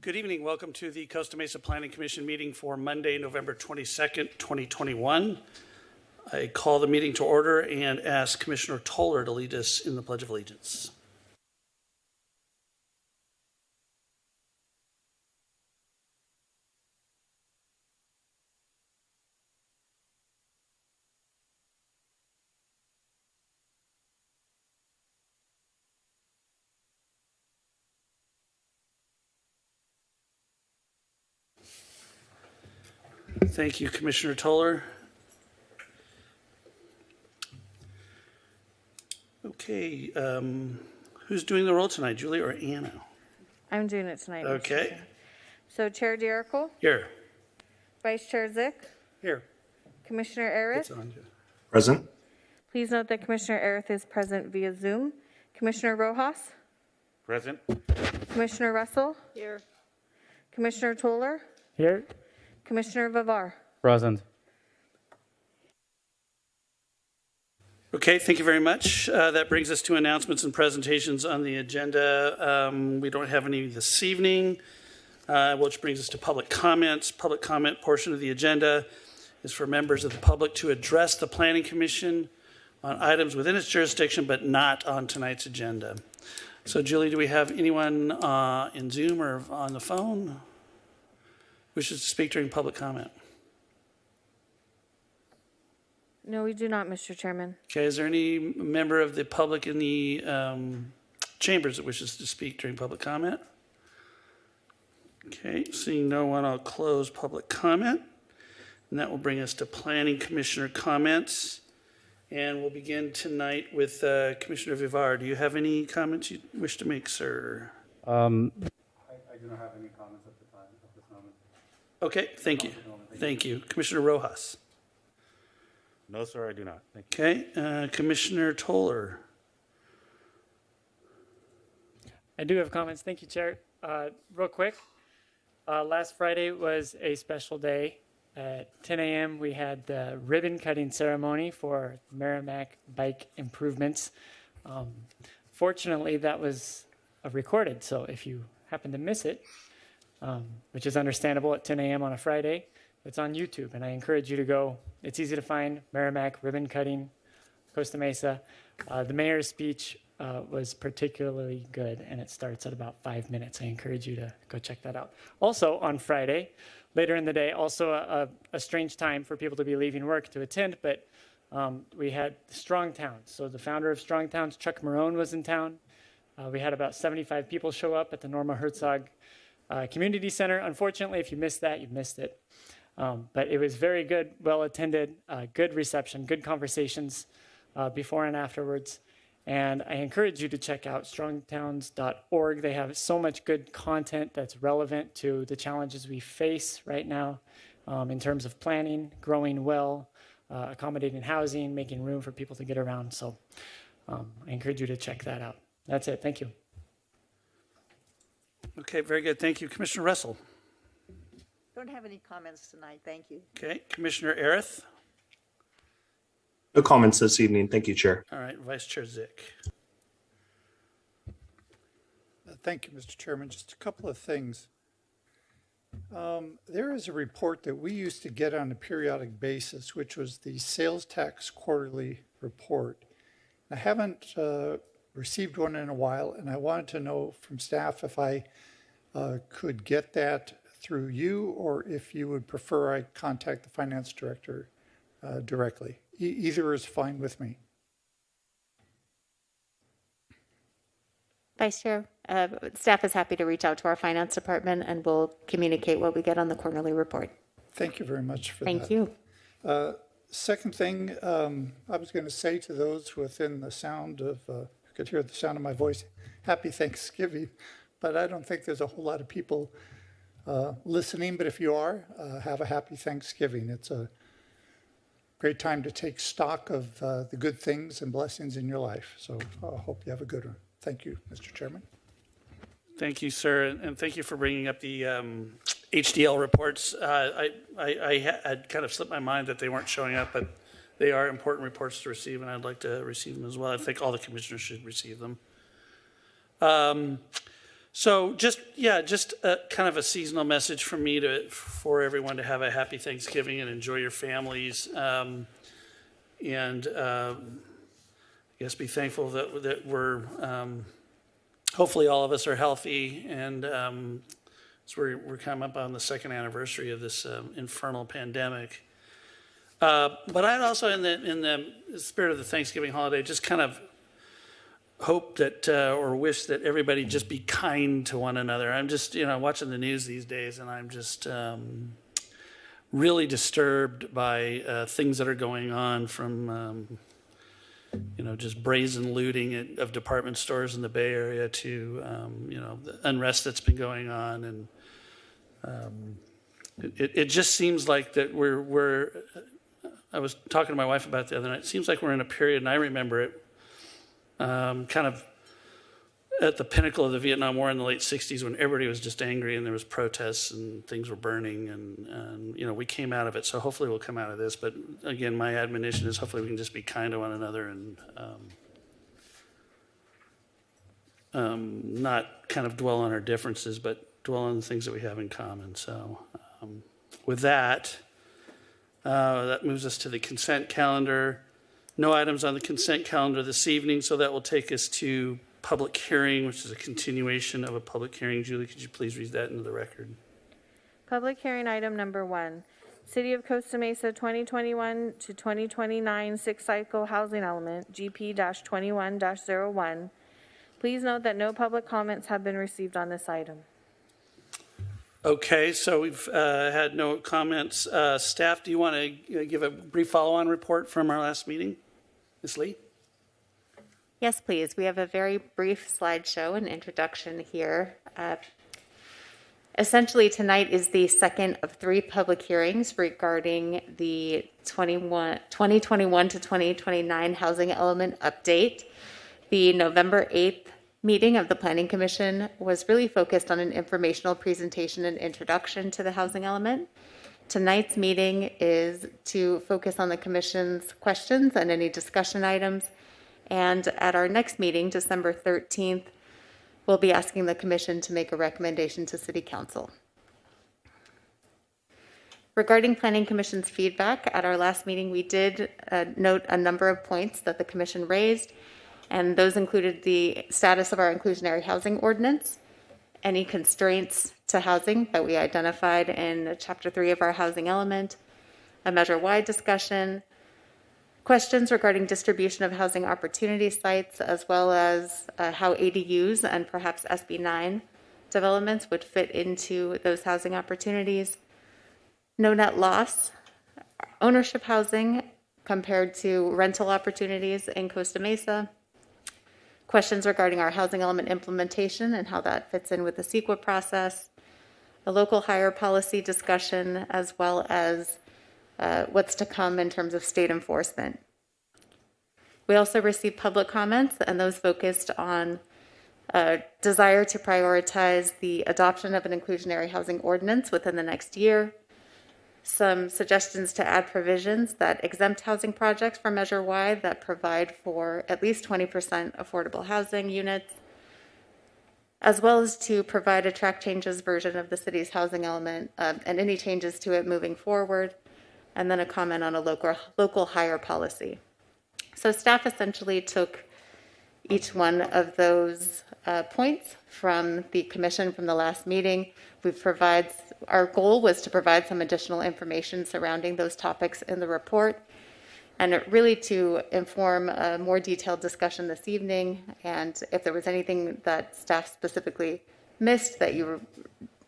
Good evening. Welcome to the Costa Mesa Planning Commission meeting for Monday, November 22nd, 2021. I call the meeting to order and ask Commissioner Toller to lead us in the Pledge of Allegiance. Thank you, Commissioner Toller. Okay, who's doing the roll tonight, Julie or Anna? I'm doing it tonight. Okay. So Chair Dirickle? Here. Vice Chair Zick? Here. Commissioner Arith? Present. Please note that Commissioner Arith is present via Zoom. Commissioner Rojas? Present. Commissioner Russell? Here. Commissioner Toller? Here. Commissioner Vivar? Present. Okay, thank you very much. That brings us to announcements and presentations on the agenda. We don't have any this evening, which brings us to public comments. Public comment portion of the agenda is for members of the public to address the Planning Commission on items within its jurisdiction, but not on tonight's agenda. So, Julie, do we have anyone in Zoom or on the phone wishes to speak during public comment? No, we do not, Mr. Chairman. Okay, is there any member of the public in the chambers that wishes to speak during public comment? Okay, seeing no one, I'll close public comment. And that will bring us to Planning Commissioner comments. And we'll begin tonight with Commissioner Vivar. Do you have any comments you wish to make, sir? I do not have any comments at this moment. Okay, thank you. Thank you. Commissioner Rojas. No, sir, I do not. Thank you. Okay, Commissioner Toller. I do have comments. Thank you, Chair. Real quick, last Friday was a special day. At 10 a.m., we had the ribbon cutting ceremony for Merrimack bike improvements. Fortunately, that was recorded, so if you happen to miss it, which is understandable at 10 a.m. on a Friday, it's on YouTube, and I encourage you to go. It's easy to find, Merrimack ribbon cutting, Costa Mesa. The mayor's speech was particularly good, and it starts at about 5 minutes. I encourage you to go check that out. Also on Friday, later in the day, also a strange time for people to be leaving work to attend, but we had Strong Towns. So the founder of Strong Towns, Chuck Marone, was in town. We had about 75 people show up at the Norma Herzog Community Center. Unfortunately, if you missed that, you missed it. But it was very good, well attended, good reception, good conversations before and afterwards. And I encourage you to check out strongtowns.org. They have so much good content that's relevant to the challenges we face right now in terms of planning, growing well, accommodating housing, making room for people to get around. So I encourage you to check that out. That's it. Thank you. Okay, very good. Thank you. Commissioner Russell. Don't have any comments tonight. Thank you. Okay, Commissioner Arith. No comments this evening. Thank you, Chair. All right, Vice Chair Zick. Thank you, Mr. Chairman. Just a couple of things. There is a report that we used to get on a periodic basis, which was the sales tax quarterly report. I haven't received one in a while, and I wanted to know from staff if I could get that through you, or if you would prefer I contact the finance director directly. Either is fine with me. Vice Chair, staff is happy to reach out to our finance department, and we'll communicate what we get on the quarterly report. Thank you very much for that. Thank you. Second thing, I was going to say to those within the sound of, who could hear the sound of my voice, happy Thanksgiving, but I don't think there's a whole lot of people listening, but if you are, have a happy Thanksgiving. It's a great time to take stock of the good things and blessings in your life. So I hope you have a good one. Thank you, Mr. Chairman. Thank you, sir, and thank you for bringing up the HDL reports. I had kind of slipped my mind that they weren't showing up, but they are important reports to receive, and I'd like to receive them as well. I think all the commissioners should receive them. So just kind of a seasonal message from me for everyone to have a happy Thanksgiving and enjoy your families. And I guess be thankful that we're, hopefully all of us are healthy, and so we're coming up on the second anniversary of this infernal pandemic. But I'd also, in the spirit of the Thanksgiving holiday, just kind of hope that or wish that everybody just be kind to one another. I'm just, watching the news these days, and I'm just really disturbed by things that are going on, from just brazen looting of department stores in the Bay Area to the unrest that's been going on, and it just seems like that we're. I was talking to my wife about it the other night. It seems like we're in a period, and I remember it, kind of at the pinnacle of the Vietnam War in the late 60s, when everybody was just angry and there was protests and things were burning, and we came out of it. So hopefully we'll come out of this. But again, my admonition is hopefully we can just be kind to one another and not kind of dwell on our differences, but dwell on the things that we have in common. So with that, that moves us to the consent calendar. No items on the consent calendar this evening, so that will take us to public hearing, which is a continuation of a public hearing. Julie, could you please read that into the record? Public hearing item number 1, City of Costa Mesa 2021 to 2029 six-cycle housing element, GP-21-01. Please note that no public comments have been received on this item. Okay, so we've had no comments. Staff, do you want to give a brief follow-on report from our last meeting? Ms. Lee? Yes, please. We have a very brief slideshow and introduction here. Essentially, tonight is the second of 3 public hearings regarding the 2021 to 2029 housing element update. The November 8th meeting of the Planning Commission was really focused on an informational presentation and introduction to the housing element. Tonight's meeting is to focus on the Commission's questions and any discussion items. And at our next meeting, December 13th, we'll be asking the Commission to make a recommendation to City Council. Regarding Planning Commission's feedback, at our last meeting, we did note a number of points that the Commission raised, and those included the status of our inclusionary housing ordinance, any constraints to housing that we identified in Chapter 3 of our housing element, a measure-wide discussion, questions regarding distribution of housing opportunity sites, as well as how ADUs and perhaps SB 9 developments would fit into those housing opportunities, no net loss, ownership housing compared to rental opportunities in Costa Mesa, questions regarding our housing element implementation and how that fits in with the CEQA process, a local hire policy discussion, as well as what's to come in terms of state enforcement. We also received public comments, and those focused on desire to prioritize the adoption of an inclusionary housing ordinance within the next year, some suggestions to add provisions that exempt housing projects from Measure Y that provide for at least 20% affordable housing units, as well as to provide a track changes version of the city's housing element and any changes to it moving forward, and then a comment on a local hire policy. So staff essentially took each one of those points from the Commission from the last meeting. Our goal was to provide some additional information surrounding those topics in the report, and really to inform a more detailed discussion this evening. And if there was anything that staff specifically missed that you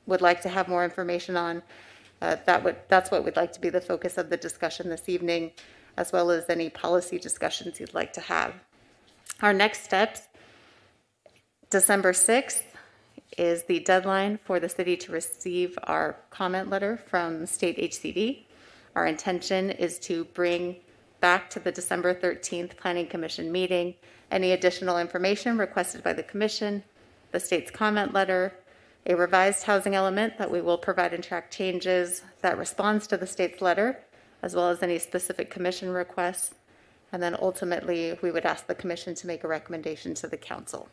would like to have more information on, that's what would like to be the focus of the discussion this evening, as well as any policy discussions you'd like to have. Our next steps, December 6th, is the deadline for the city to receive our comment letter from state HCD. Our intention is to bring back to the December 13th Planning Commission meeting any additional information requested by the Commission, the state's comment letter, a revised housing element that we will provide in track changes that responds to the state's letter, as well as any specific Commission requests. And then ultimately, we would ask the Commission to make a recommendation to the Council.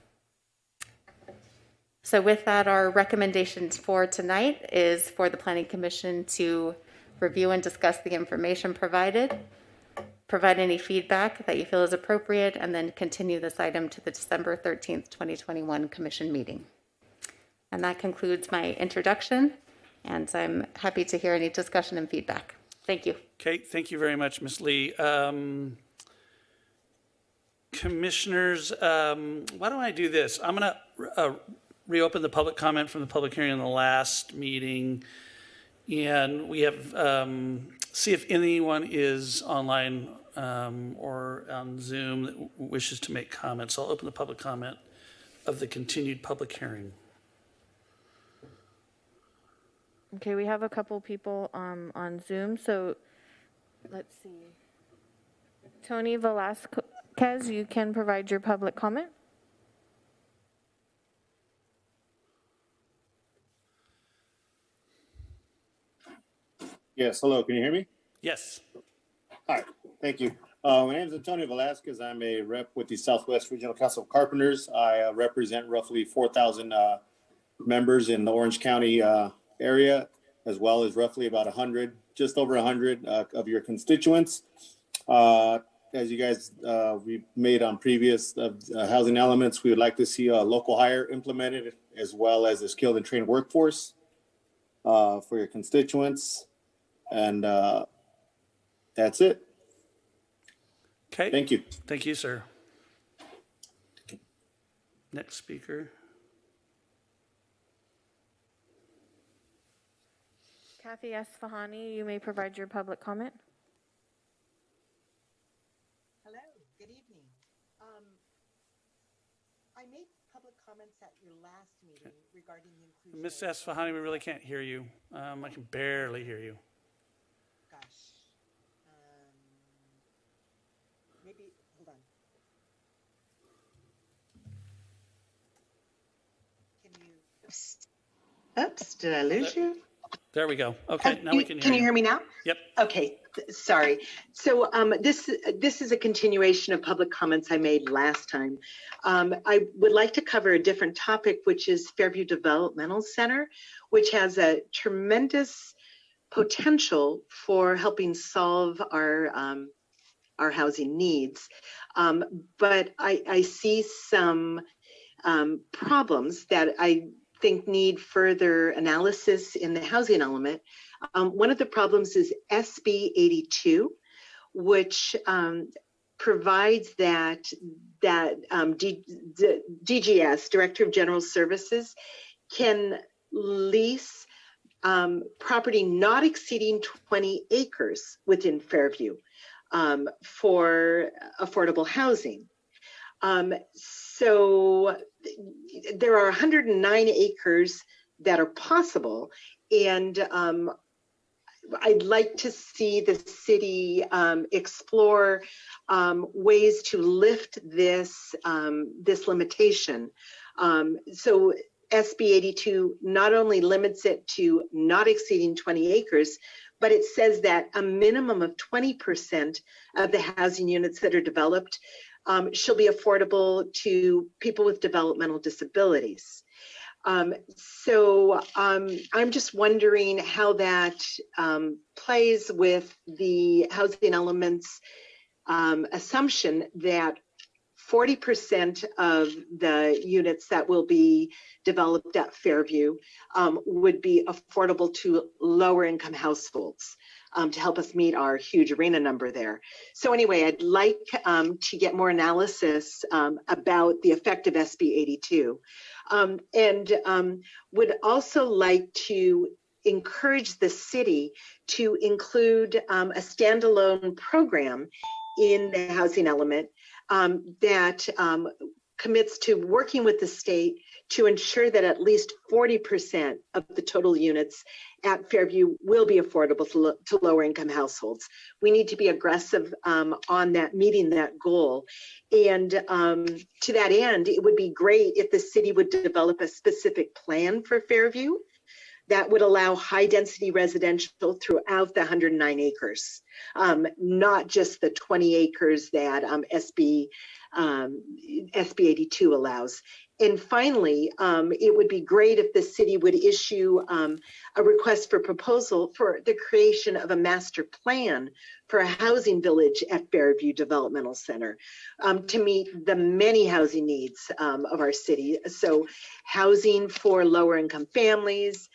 So with that, our recommendations for tonight is for the Planning Commission to review and discuss the information provided, provide any feedback that you feel is appropriate, and then continue this item to the December 13th, 2021 Commission meeting. And that concludes my introduction, and I'm happy to hear any discussion and feedback. Thank you. Okay, thank you very much, Ms. Lee. Commissioners, why don't I do this? I'm going to reopen the public comment from the public hearing in the last meeting, and we have see if anyone is online or on Zoom that wishes to make comments. I'll open the public comment of the continued public hearing. Okay, we have a couple people on Zoom, so let's see. Tony Velasquez, you can provide your public comment. Yes, hello, can you hear me? Yes. Hi, thank you. My name is Antonio Velasquez. I'm a rep with the Southwest Regional Council of Carpenters. I represent roughly 4,000 members in the Orange County area, as well as roughly about 100, just over 100 of your constituents. As you guys, we've made on previous housing elements, we would like to see a local hire implemented, as well as a skilled and trained workforce for your constituents. And that's it. Okay. Thank you. Thank you, sir. Next speaker. Kathy Esfahani, you may provide your public comment. Hello, good evening. I made public comments at your last meeting regarding the inclusion. Ms. Esfahani, we really can't hear you. I can barely hear you. Gosh. Maybe, hold on. Can you, oops, did I lose you? There we go. Okay, now we can hear you. Can you hear me now? Yep. Okay, sorry. So this is a continuation of public comments I made last time. I would like to cover a different topic, which is Fairview Developmental Center, which has a tremendous potential for helping solve our housing needs. But I see some problems that I think need further analysis in the housing element. One of the problems is SB 82, which provides that DGS, Director of General Services, can lease property not exceeding 20 acres within Fairview for affordable housing. So there are 109 acres that are possible, and I'd like to see the city explore ways to lift this limitation. So SB 82 not only limits it to not exceeding 20 acres, but it says that a minimum of 20% of the housing units that are developed shall be affordable to people with developmental disabilities. So I'm just wondering how that plays with the housing elements assumption that 40% of the units that will be developed at Fairview would be affordable to lower income households to help us meet our huge arena number there. So anyway, I'd like to get more analysis about the effect of SB 82. And would also like to encourage the city to include a standalone program in the housing element that commits to working with the state to ensure that at least 40% of the total units at Fairview will be affordable to lower income households. We need to be aggressive on that, meeting that goal. And to that end, it would be great if the city would develop a specific plan for Fairview that would allow high density residential throughout the 109 acres, not just the 20 acres that SB 82 allows. And finally, it would be great if the city would issue a request for proposal for the creation of a master plan for a housing village at Fairview Developmental Center to meet the many housing needs of our city. So housing for lower income families,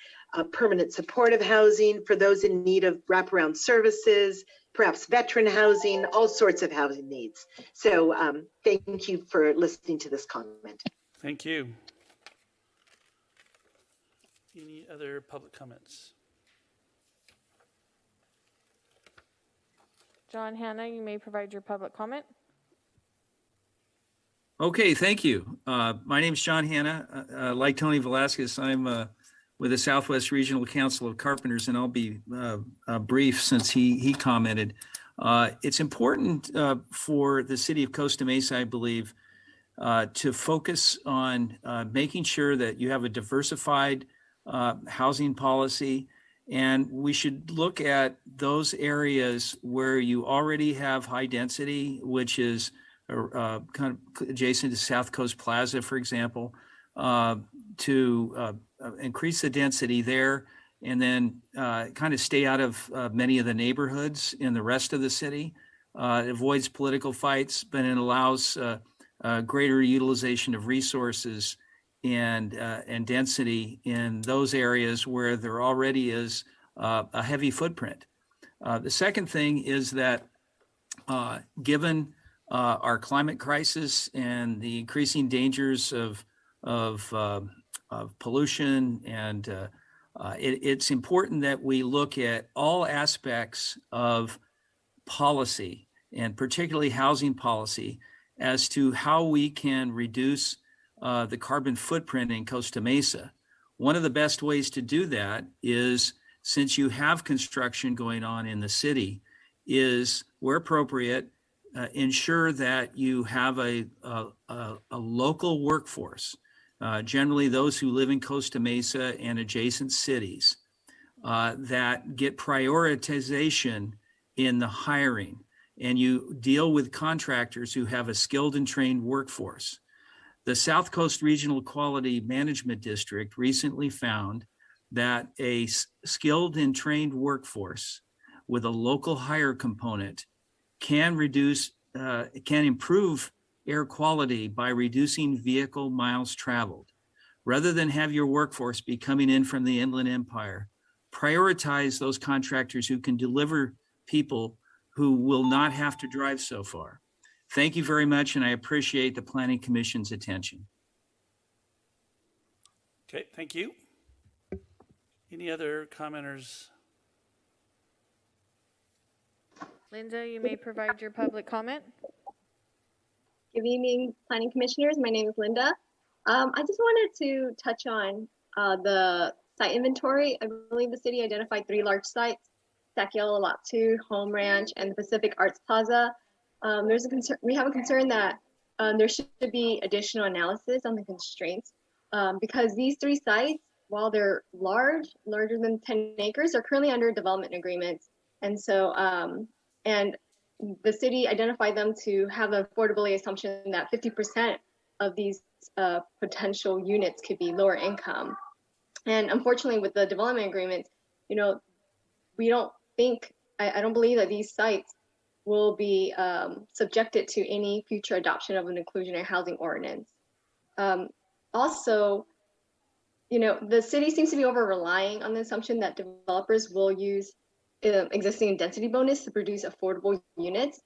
permanent supportive housing for those in need of wraparound services, perhaps veteran housing, all sorts of housing needs. So thank you for listening to this comment. Thank you. Any other public comments? John Hanna, you may provide your public comment. Okay, thank you. My name is John Hanna. Like Tony Velasquez, I'm with the Southwest Regional Council of Carpenters, and I'll be brief since he commented. It's important for the city of Costa Mesa, I believe, to focus on making sure that you have a diversified housing policy. And we should look at those areas where you already have high density, which is kind of adjacent to South Coast Plaza, for example, to increase the density there, and then kind of stay out of many of the neighborhoods in the rest of the city. It avoids political fights, but it allows greater utilization of resources and density in those areas where there already is a heavy footprint. The second thing is that given our climate crisis and the increasing dangers of pollution, and it's important that we look at all aspects of policy, and particularly housing policy, as to how we can reduce the carbon footprint in Costa Mesa. One of the best ways to do that is, since you have construction going on in the city, is where appropriate, ensure that you have a local workforce, generally those who live in Costa Mesa and adjacent cities, that get prioritization in the hiring, and you deal with contractors who have a skilled and trained workforce. The South Coast Regional Quality Management District recently found that a skilled and trained workforce with a local hire component can improve air quality by reducing vehicle miles traveled. Rather than have your workforce be coming in from the Inland Empire, prioritize those contractors who can deliver people who will not have to drive so far. Thank you very much, and I appreciate the Planning Commission's attention. Okay, thank you. Any other commenters? Linda, you may provide your public comment. Good evening, Planning Commissioners. My name is Linda. I just wanted to touch on the site inventory. I believe the city identified 3 large sites: Sackville, Lot 2, Home Ranch, and the Pacific Arts Plaza. There's a concern. We have a concern that there should be additional analysis on the constraints because these 3 sites, while they're larger than 10 acres, are currently under development agreements. And so, and the city identified them to have an affordability assumption that 50% of these potential units could be lower income. And unfortunately, with the development agreements, you know, we don't think, I don't believe that these sites will be subjected to any future adoption of an inclusionary housing ordinance. Also, you know, the city seems to be over-relying on the assumption that developers will use existing density bonus to produce affordable units.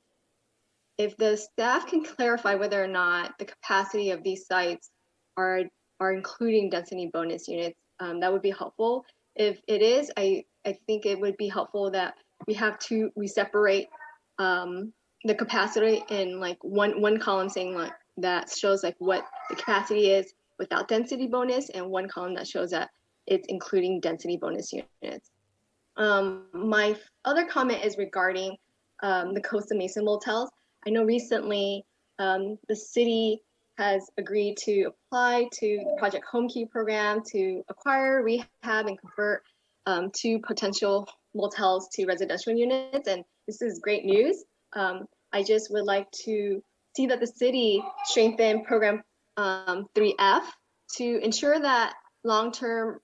If the staff can clarify whether or not the capacity of these sites are including density bonus units, that would be helpful. If it is, I think it would be helpful that we separate the capacity in like one column saying like that shows like what the capacity is without density bonus, and one column that shows that it's including density bonus units. My other comment is regarding the Costa Mesa motels. I know recently the city has agreed to apply to the Project Home Key program to acquire, rehab, and convert 2 potential motels to residential units, and this is great news. I just would like to see that the city strengthen program 3F to ensure that long-term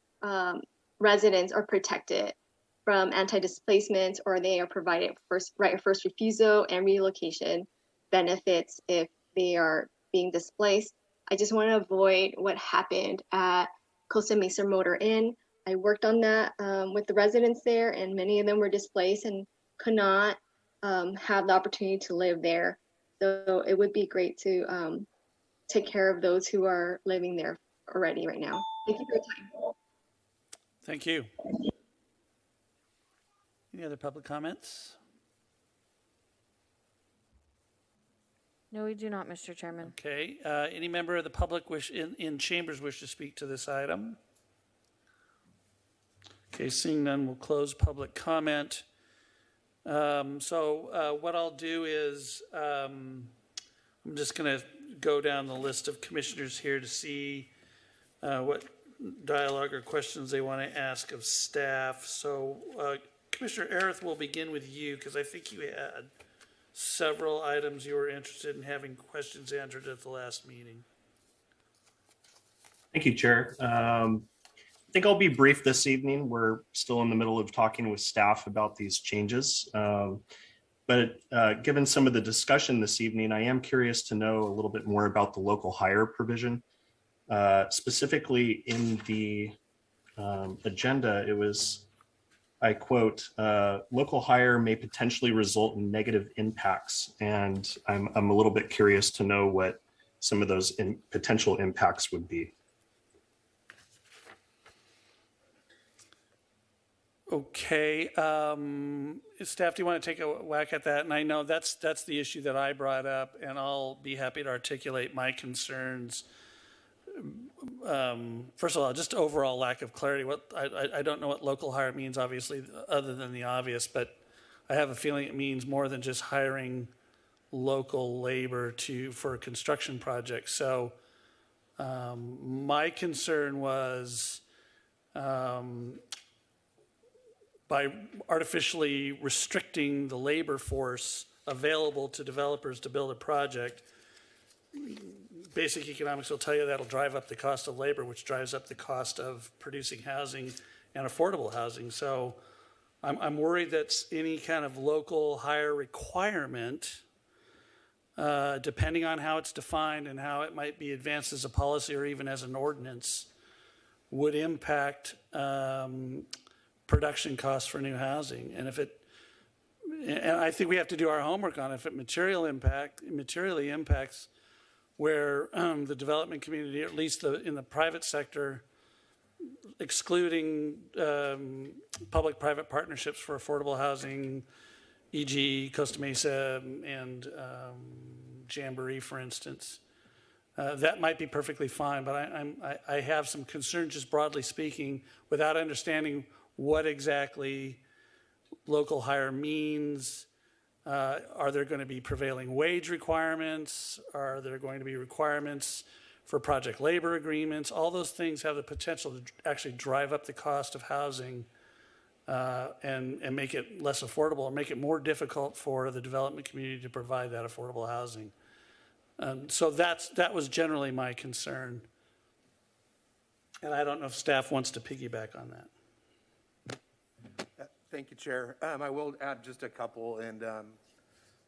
residents are protected from anti-displacement, or they are provided right of first refusal and relocation benefits if they are being displaced. I just want to avoid what happened at Costa Mesa Motor Inn. I worked on that with the residents there, and many of them were displaced and could not have the opportunity to live there. So it would be great to take care of those who are living there already right now. Thank you for your time. Thank you. Any other public comments? No, we do not, Mr. Chairman. Okay. Any member of the public in chambers wish to speak to this item? Okay, seeing none, we'll close public comment. What I'll do is I'm just going to go down the list of commissioners here to see what dialogue or questions they want to ask of staff. So Commissioner Arith, will begin with you because I think you had several items you were interested in having questions answered at the last meeting. Thank you, Chair. I think I'll be brief this evening. We're still in the middle of talking with staff about these changes. But given some of the discussion this evening, I am curious to know a little bit more about the local hire provision. Specifically in the agenda, it was, I quote, local hire may potentially result in negative impacts. And I'm a little bit curious to know what some of those potential impacts would be. Okay, staff, do you want to take a whack at that? And I know that's the issue that I brought up, and I'll be happy to articulate my concerns. First of all, just overall lack of clarity. I don't know what local hire means, obviously, other than the obvious, but I have a feeling it means more than just hiring local labor for a construction project. So my concern was by artificially restricting the labor force available to developers to build a project, basic economics will tell you that'll drive up the cost of labor, which drives up the cost of producing housing and affordable housing. So I'm worried that any kind of local hire requirement, depending on how it's defined and how it might be advanced as a policy or even as an ordinance, would impact production costs for new housing. And I think we have to do our homework on it. If it materially impacts where the development community, at least in the private sector, excluding public-private partnerships for affordable housing, e.g. Costa Mesa and Jamboree, for instance, that might be perfectly fine. But I have some concerns, just broadly speaking, without understanding what exactly local hire means. Are there going to be prevailing wage requirements? Are there going to be requirements for project labor agreements? All those things have the potential to actually drive up the cost of housing and make it less affordable, or make it more difficult for the development community to provide that affordable housing. So that was generally my concern. And I don't know if staff wants to piggyback on that. Thank you, Chair. I will add just a couple, and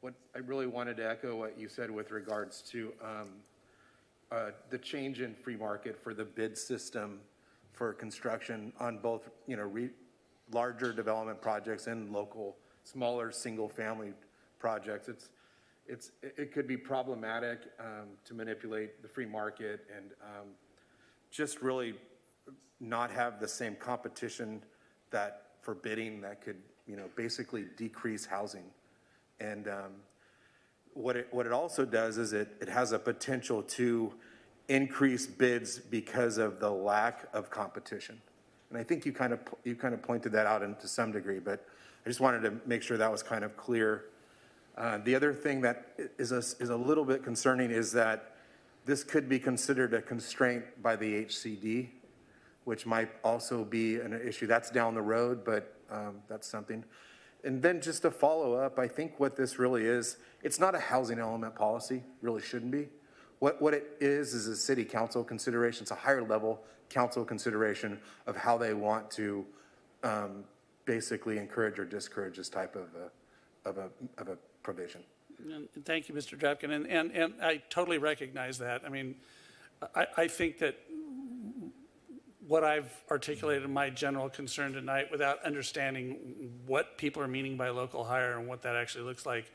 what I really wanted to echo what you said with regards to the change in free market for the bid system for construction on both, larger development projects and local, smaller single-family projects. It could be problematic to manipulate the free market and just really not have the same competition that for bidding that could, basically decrease housing. And what it also does is it has a potential to increase bids because of the lack of competition. And I think you kind of pointed that out to some degree, but I just wanted to make sure that was kind of clear. The other thing that is a little bit concerning is that this could be considered a constraint by the HCD, which might also be an issue. That's down the road, but that's something. And then just to follow up, I think what this really is, it's not a housing element policy, really shouldn't be. what it is a city council consideration. It's a higher level council consideration of how they want to basically encourage or discourage this type of a provision. And thank you, Mr. Drapkin, and I totally recognize that. I mean, I think that what I've articulated my general concern tonight without understanding what people are meaning by local hire and what that actually looks like,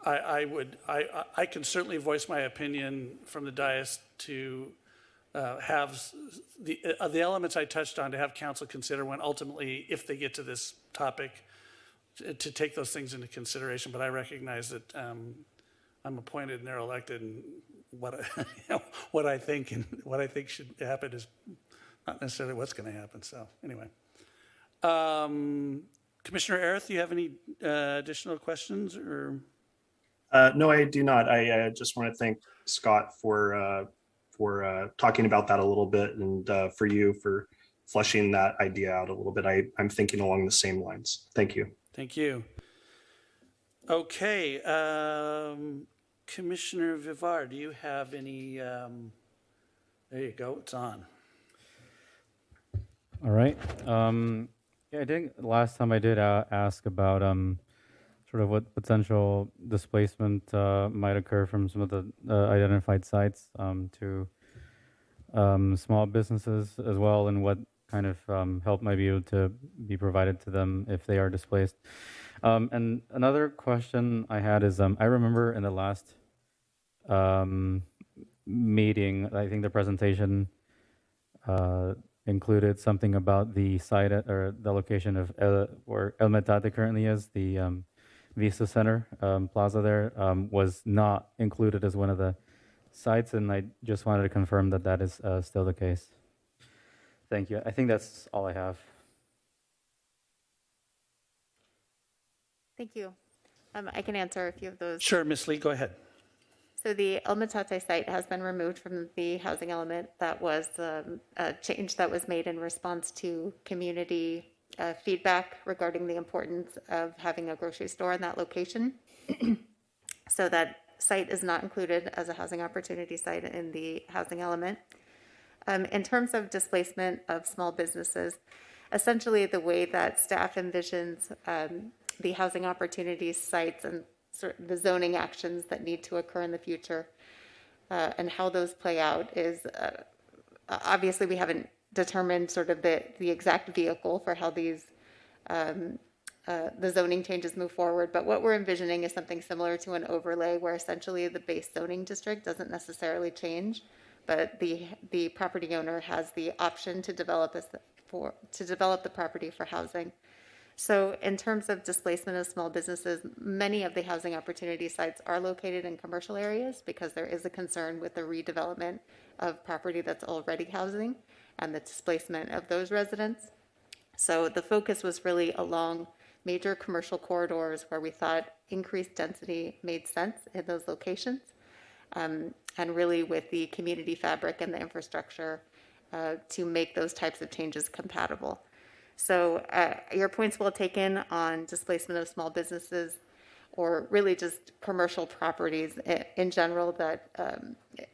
I can certainly voice my opinion from the dais to have the elements I touched on to have council consider when ultimately, if they get to this topic, to take those things into consideration. But I recognize that I'm appointed and they're elected, and what I think should happen is not necessarily what's going to happen. So anyway, Commissioner Arith, do you have any additional questions or? No, I do not. I just want to thank Scott for talking about that a little bit, and for you for fleshing that idea out a little bit. I'm thinking along the same lines. Thank you. Thank you. Okay, Commissioner Vivar, do you have any? There you go. It's on. All right. Yeah, I think last time I did ask about sort of what potential displacement might occur from some of the identified sites to small businesses as well, and what kind of help might be able to be provided to them if they are displaced. And another question I had is, I remember in the last meeting, I think the presentation included something about the site or the location of where El Metate currently is, the Vista Center Plaza there, was not included as one of the sites, and I just wanted to confirm that that is still the case. Thank you. I think that's all I have. Thank you. I can answer a few of those. Sure, Ms. Lee, go ahead. So the El Metate site has been removed from the housing element. That was a change that was made in response to community feedback regarding the importance of having a grocery store in that location. So that site is not included as a housing opportunity site in the housing element. In terms of displacement of small businesses, essentially the way that staff envisions the housing opportunity sites and sort of the zoning actions that need to occur in the future and how those play out is obviously we haven't determined sort of the exact vehicle for how these the zoning changes move forward, but what we're envisioning is something similar to an overlay where essentially the base zoning district doesn't necessarily change, but the property owner has the option to develop the property for housing. So in terms of displacement of small businesses, many of the housing opportunity sites are located in commercial areas because there is a concern with the redevelopment of property that's already housing and the displacement of those residents. So the focus was really along major commercial corridors where we thought increased density made sense in those locations, and really with the community fabric and the infrastructure to make those types of changes compatible. So your point's well taken on displacement of small businesses or really just commercial properties in general, that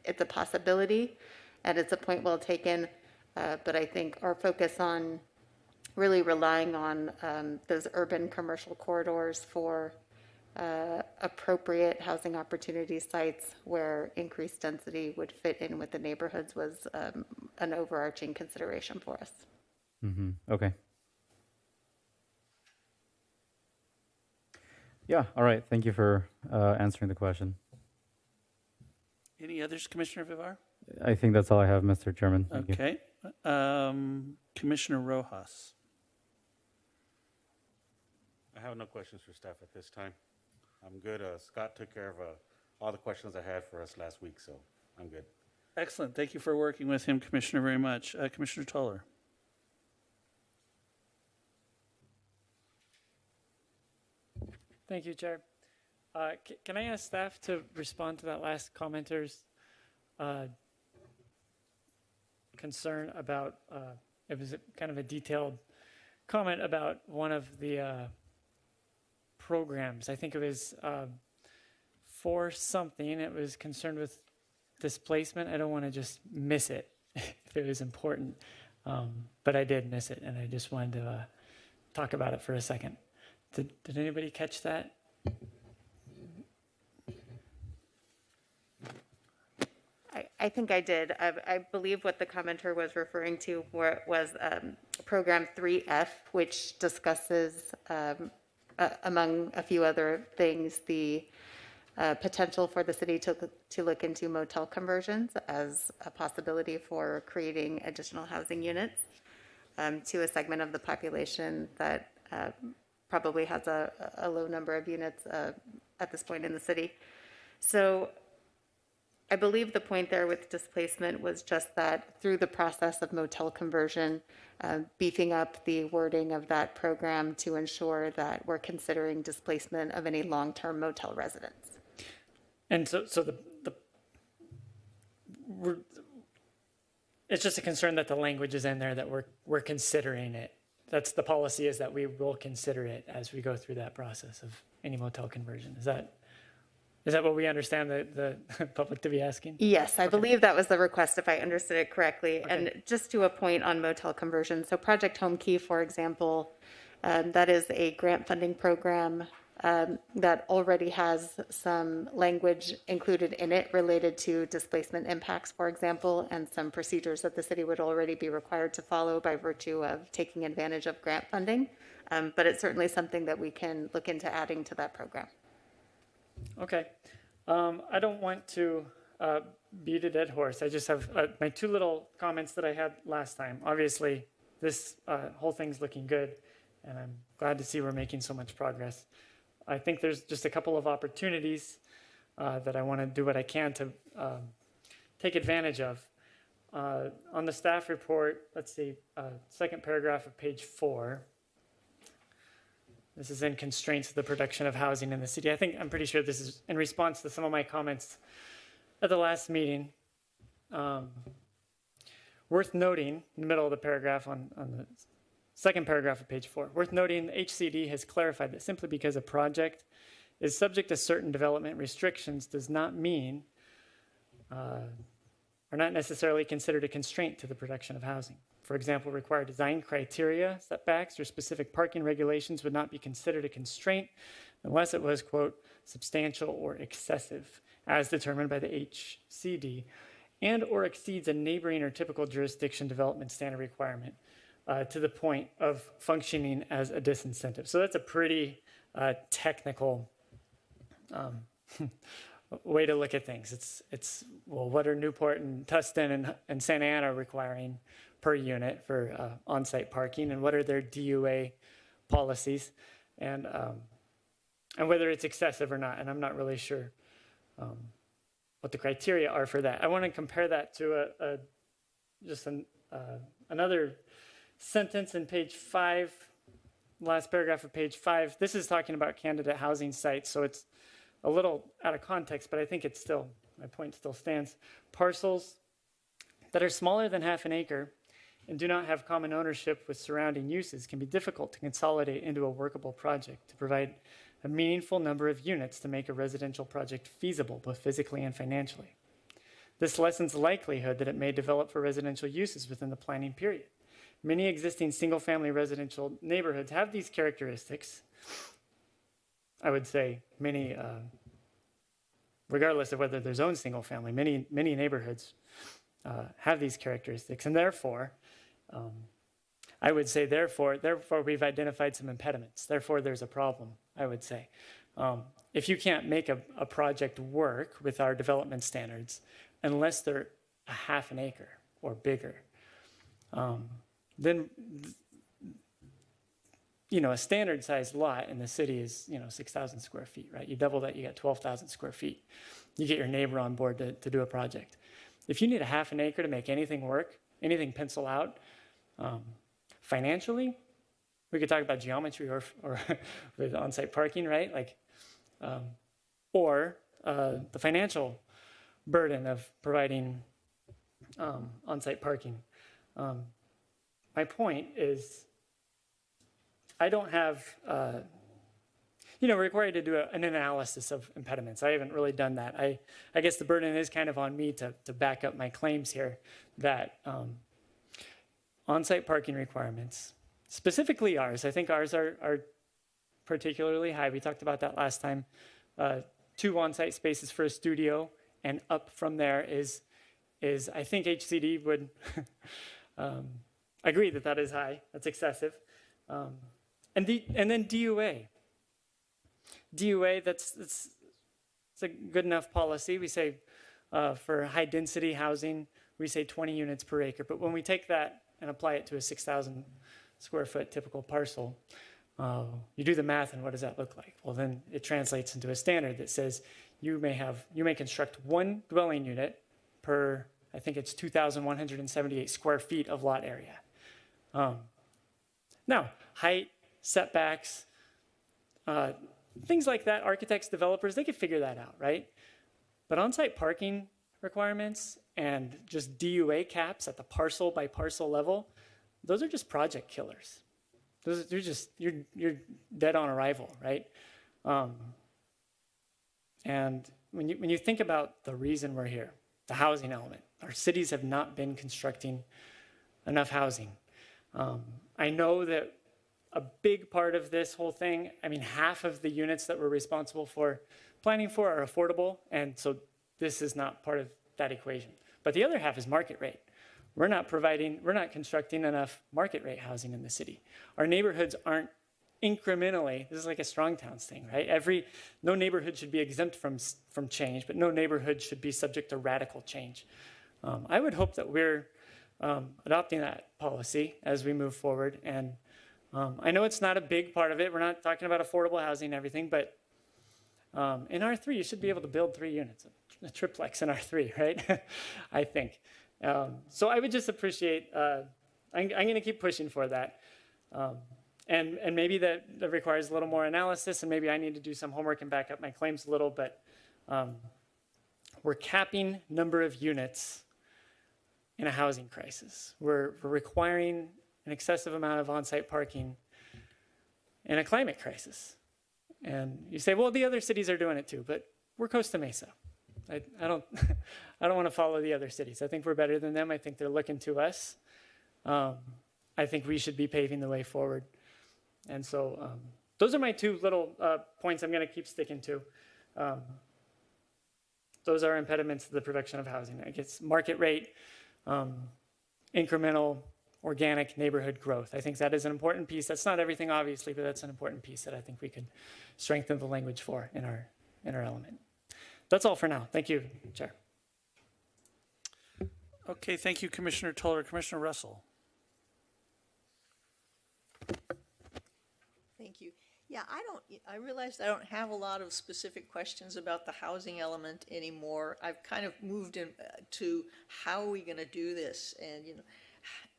it's a possibility and it's a point well taken, but I think our focus on really relying on those urban commercial corridors for appropriate housing opportunity sites where increased density would fit in with the neighborhoods was an overarching consideration for us. Mm-hmm. Okay. Yeah, all right. Thank you for answering the question. Any others, Commissioner Vivar? I think that's all I have, Mr. Chairman. Thank you. Okay. Commissioner Rojas. I have no questions for staff at this time. I'm good. Scott took care of all the questions I had for us last week, so I'm good. Excellent. Thank you for working with him, Commissioner, very much. Commissioner Toller. Thank you, Chair. Can I ask staff to respond to that last commenter's concern about, it was kind of a detailed comment about one of the programs. I think it was for something. It was concerned with displacement, I don't want to just miss it if it was important. But I did miss it, and I just wanted to talk about it for a second. Did anybody catch that? I think I did. I believe what the commenter was referring to was program 3F, which discusses, among a few other things, the potential for the city to look into motel conversions as a possibility for creating additional housing units to a segment of the population that probably has a low number of units at this point in the city. So I believe the point there with displacement was just that through the process of motel conversion, beefing up the wording of that program to ensure that we're considering displacement of any long-term motel residents. And so it's just a concern that the language is in there that we're considering it. That's the policy, is that we will consider it as we go through that process of any motel conversion. Is that what we understand the public to be asking? Yes, I believe that was the request, if I understood it correctly. Okay. And just to a point on motel conversion, so Project Home Key, for example, that is a grant funding program that already has some language included in it related to displacement impacts, for example, and some procedures that the city would already be required to follow by virtue of taking advantage of grant funding. But it's certainly something that we can look into adding to that program. Okay. I don't want to beat a dead horse. I just have my two little comments that I had last time. Obviously, this whole thing's looking good, and I'm glad to see we're making so much progress. I think there's just a couple of opportunities that I want to do what I can to take advantage of. On the staff report, let's see, second paragraph of page 4. This is in constraints of the production of housing in the city. I'm pretty sure this is in response to some of my comments at the last meeting. Worth noting, in the middle of the paragraph on the second paragraph of page 4, worth noting, the HCD has clarified that simply because a project is subject to certain development restrictions does not mean, are not necessarily considered a constraint to the production of housing. For example, required design criteria, setbacks, or specific parking regulations would not be considered a constraint unless it was, quote, substantial or excessive, as determined by the HCD, and or exceeds a neighboring or typical jurisdiction development standard requirement to the point of functioning as a disincentive. So that's a pretty technical way to look at things. It's well, what are Newport and Tustin and Santa Ana requiring per unit for on-site parking, and what are their DUA policies, and whether it's excessive or not. And I'm not really sure what the criteria are for that. I want to compare that to another sentence in page 5, last paragraph of page 5. This is talking about candidate housing sites, so it's a little out of context, but I think it's still, my point still stands. Parcels that are smaller than half an acre and do not have common ownership with surrounding uses can be difficult to consolidate into a workable project to provide a meaningful number of units to make a residential project feasible, both physically and financially. This lessens the likelihood that it may develop for residential uses within the planning period. Many existing single-family residential neighborhoods have these characteristics. I would say many, regardless of whether they're zoned single-family, many neighborhoods have these characteristics, and therefore, I would say therefore we've identified some impediments. Therefore, there's a problem, I would say. If you can't make a project work with our development standards unless they're a half an acre or bigger, then a standard sized lot in the city is 6,000 square feet, right? You double that, you get 12,000 square feet. You get your neighbor on board to do a project. If you need a half an acre to make anything work, anything pencil out, financially, we could talk about geometry or with on-site parking, right? Or the financial burden of providing on-site parking. My point is, I don't have, we're required to do an analysis of impediments. I haven't really done that. I guess the burden is kind of on me to back up my claims here that on-site parking requirements, specifically ours, I think ours are particularly high. We talked about that last time. 2 on-site spaces for a studio, and up from there is I think HCD would agree that is high. That's excessive. And then DUA. DUA, that's a good enough policy. We say for high density housing, we say 20 units per acre. But when we take that and apply it to a 6,000 square foot typical parcel, you do the math, and what does that look like? Well, then it translates into a standard that says you may construct 1 dwelling unit per, I think it's 2,178 square feet of lot area. Now, height, setbacks, things like that, architects, developers, they could figure that out, right? But on-site parking requirements and just DUA caps at the parcel by parcel level, those are just project killers. You're dead on arrival, right? And when you think about the reason we're here, the housing element, our cities have not been constructing enough housing. I know that a big part of this whole thing, I mean, half of the units that we're responsible for planning for are affordable, and so this is not part of that equation. But the other half is market rate. We're not constructing enough market rate housing in the city. Our neighborhoods aren't incrementally, this is like a strong towns thing, right? No neighborhood should be exempt from change, but no neighborhood should be subject to radical change. I would hope that we're adopting that policy as we move forward. And I know it's not a big part of it. We're not talking about affordable housing and everything, but in R3, you should be able to build 3 units, a triplex in R3, right? I think. So I would just appreciate, I'm going to keep pushing for that. And maybe that requires a little more analysis, and maybe I need to do some homework and back up my claims a little, but we're capping number of units in a housing crisis. We're requiring an excessive amount of on-site parking in a climate crisis. And you say, well, the other cities are doing it too, but we're Costa Mesa. I don't want to follow the other cities. I think we're better than them. I think they're looking to us. I think we should be paving the way forward. And so those are my 2 little points I'm going to keep sticking to. Those are impediments to the production of housing. I guess market rate, incremental, organic neighborhood growth. I think that is an important piece. That's not everything, obviously, but that's an important piece that I think we could strengthen the language for in our element. That's all for now. Thank you, Chair. Okay, thank you, Commissioner Toller. Commissioner Russell. Thank you. Yeah, I realized I don't have a lot of specific questions about the housing element anymore. I've kind of moved in to how are we going to do this,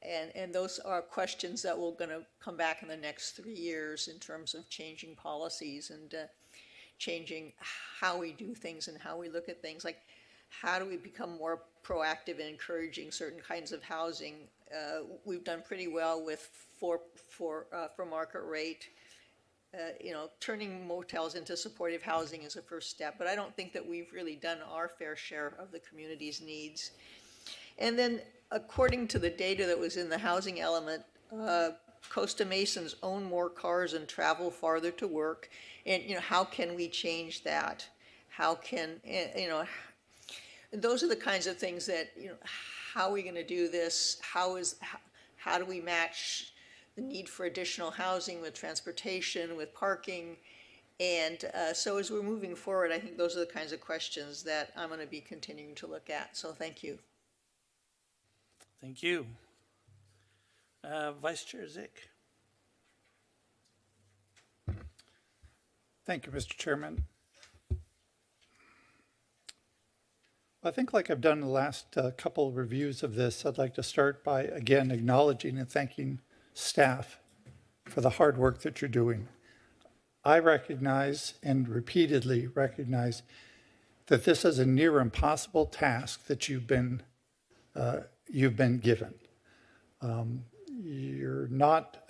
and those are questions that will going to come back in the next 3 years in terms of changing policies and changing how we do things and how we look at things. Like, how do we become more proactive in encouraging certain kinds of housing? We've done pretty well with for market rate. Turning motels into supportive housing is a first step, but I don't think that we've really done our fair share of the community's needs. And then, according to the data that was in the housing element, Costa Mesans own more cars and travel farther to work. And, how can we change that? How can, those are the kinds of things that, how are we going to do this? How do we match the need for additional housing with transportation, with parking? And so as we're moving forward, I think those are the kinds of questions that I'm going to be continuing to look at. So thank you. Thank you. Vice Chair Zick. Thank you, Mr. Chairman. I think like I've done the last couple of reviews of this, I'd like to start by, again, acknowledging and thanking staff for the hard work that you're doing. I recognize and repeatedly recognize that this is a near impossible task that you've been given. You're not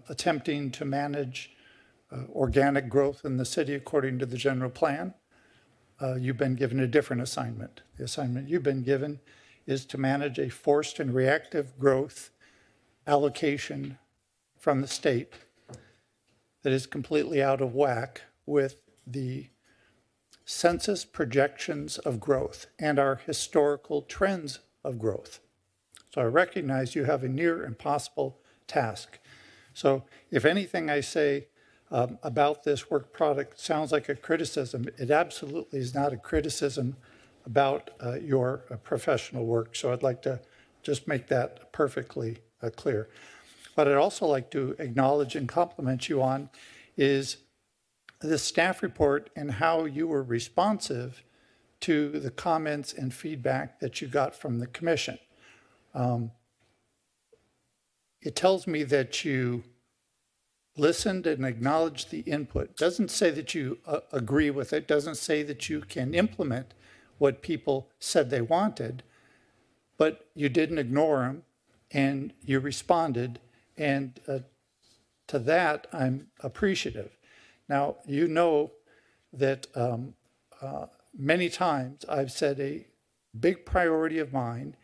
attempting to manage organic growth in the city according to the general plan. You've been given a different assignment. The assignment you've been given is to manage a forced and reactive growth allocation from the state that is completely out of whack with the census projections of growth and our historical trends of growth. So I recognize you have a near impossible task. So if anything I say about this work product sounds like a criticism, it absolutely is not a criticism about your professional work. So I'd like to just make that perfectly clear. What I'd also like to acknowledge and compliment you on is the staff report and how you were responsive to the comments and feedback that you got from the commission. It tells me that you listened and acknowledged the input. Doesn't say that you agree with it, doesn't say that you can implement what people said they wanted, but you didn't ignore them and you responded, and to that I'm appreciative. Now, you know that many times I've said a big priority of mine,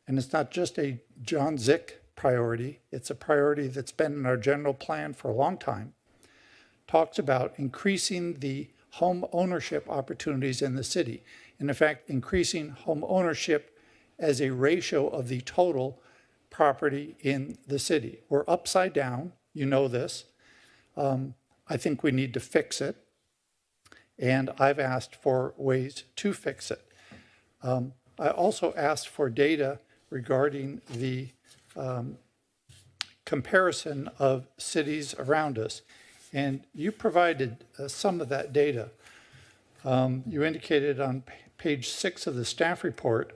and it's not just a John Zick priority, it's a priority that's been in our general plan for a long time, talks about increasing the home ownership opportunities in the city. And in fact, increasing home ownership as a ratio of the total property in the city. We're upside down, you know this. I think we need to fix it. And I've asked for ways to fix it. I also asked for data regarding the comparison of cities around us. And you provided some of that data. You indicated on page 6 of the staff report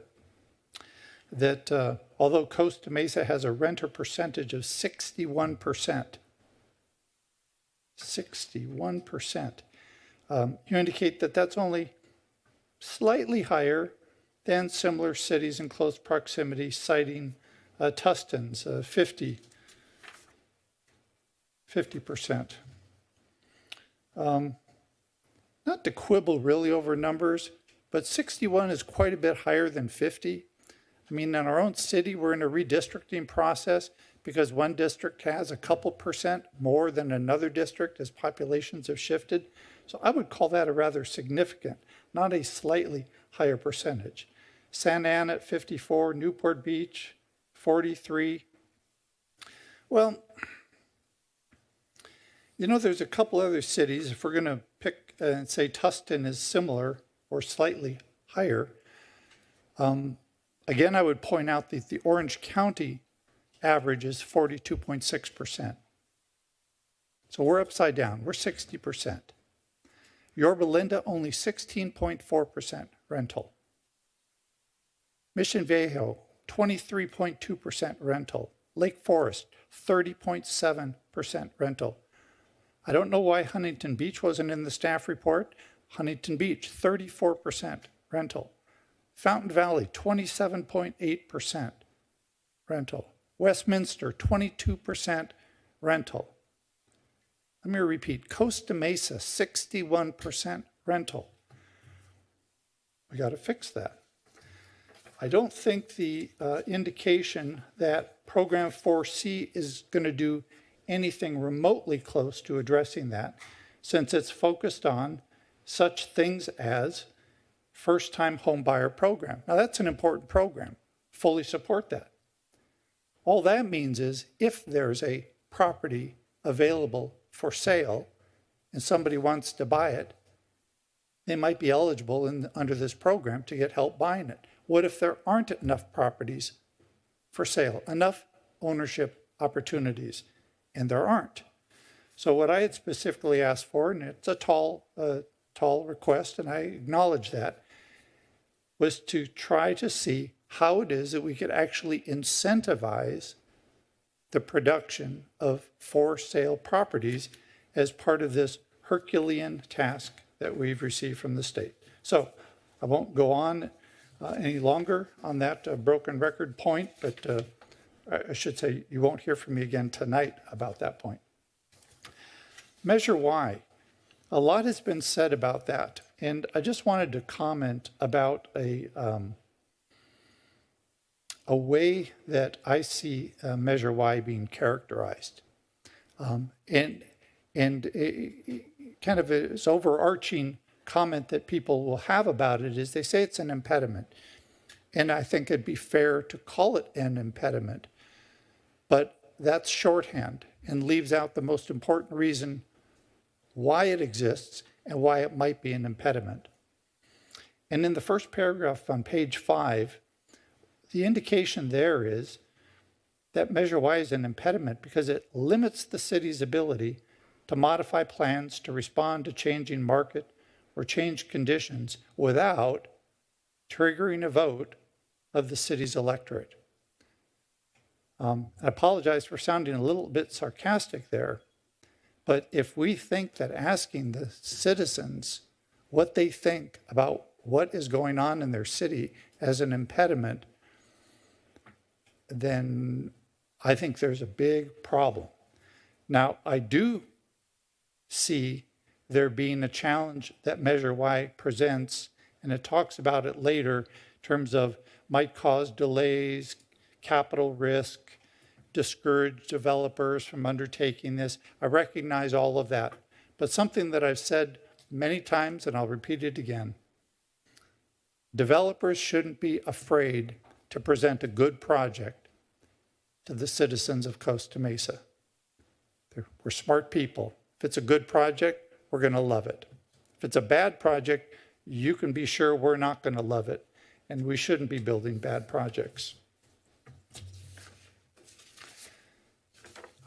that although Costa Mesa has a renter percentage of 61%, 61%, you indicate that that's only slightly higher than similar cities in close proximity, citing Tustin's 50%. Not to quibble really over numbers, but 61 is quite a bit higher than 50. I mean, in our own city, we're in a redistricting process because one district has a couple percent more than another district as populations have shifted. So I would call that a rather significant, not a slightly higher percentage. Santa Ana at 54, Newport Beach, 43. Well, you know, there's a couple other cities, if we're going to pick and say Tustin is similar or slightly higher. Again, I would point out that the Orange County average is 42.6%. So we're upside down, we're 60%. Yorba Linda, only 16.4% rental. Mission Viejo, 23.2% rental. Lake Forest, 30.7% rental. I don't know why Huntington Beach wasn't in the staff report. Huntington Beach, 34% rental. Fountain Valley, 27.8% rental. Westminster, 22% rental. Let me repeat, Costa Mesa, 61% rental. We got to fix that. I don't think the indication that Program 4C is going to do anything remotely close to addressing that, since it's focused on such things as first-time home buyer program. Now that's an important program. Fully support that. All that means is if there's a property available for sale and somebody wants to buy it, they might be eligible under this program to get help buying it. What if there aren't enough properties for sale, enough ownership opportunities, and there aren't? So what I had specifically asked for, and it's a tall request, and I acknowledge that, was to try to see how it is that we could actually incentivize the production of for sale properties as part of this Herculean task that we've received from the state. So I won't go on any longer on that broken record point, but I should say you won't hear from me again tonight about that point. Measure Y. A lot has been said about that, and I just wanted to comment about a way that I see Measure Y being characterized. And kind of this overarching comment that people will have about it is they say it's an impediment. And I think it'd be fair to call it an impediment. But that's shorthand and leaves out the most important reason why it exists and why it might be an impediment. And in the first paragraph on page 5, the indication there is that Measure Y is an impediment because it limits the city's ability to modify plans to respond to changing market or change conditions without triggering a vote of the city's electorate. I apologize for sounding a little bit sarcastic there, but if we think that asking the citizens what they think about what is going on in their city as an impediment, then I think there's a big problem. Now, I do see there being a challenge that Measure Y presents, and it talks about it later in terms of might cause delays, capital risk, discourage developers from undertaking this. I recognize all of that, but something that I've said many times, and I'll repeat it again, developers shouldn't be afraid to present a good project to the citizens of Costa Mesa. We're smart people. If it's a good project, we're going to love it. If it's a bad project, you can be sure we're not going to love it, and we shouldn't be building bad projects.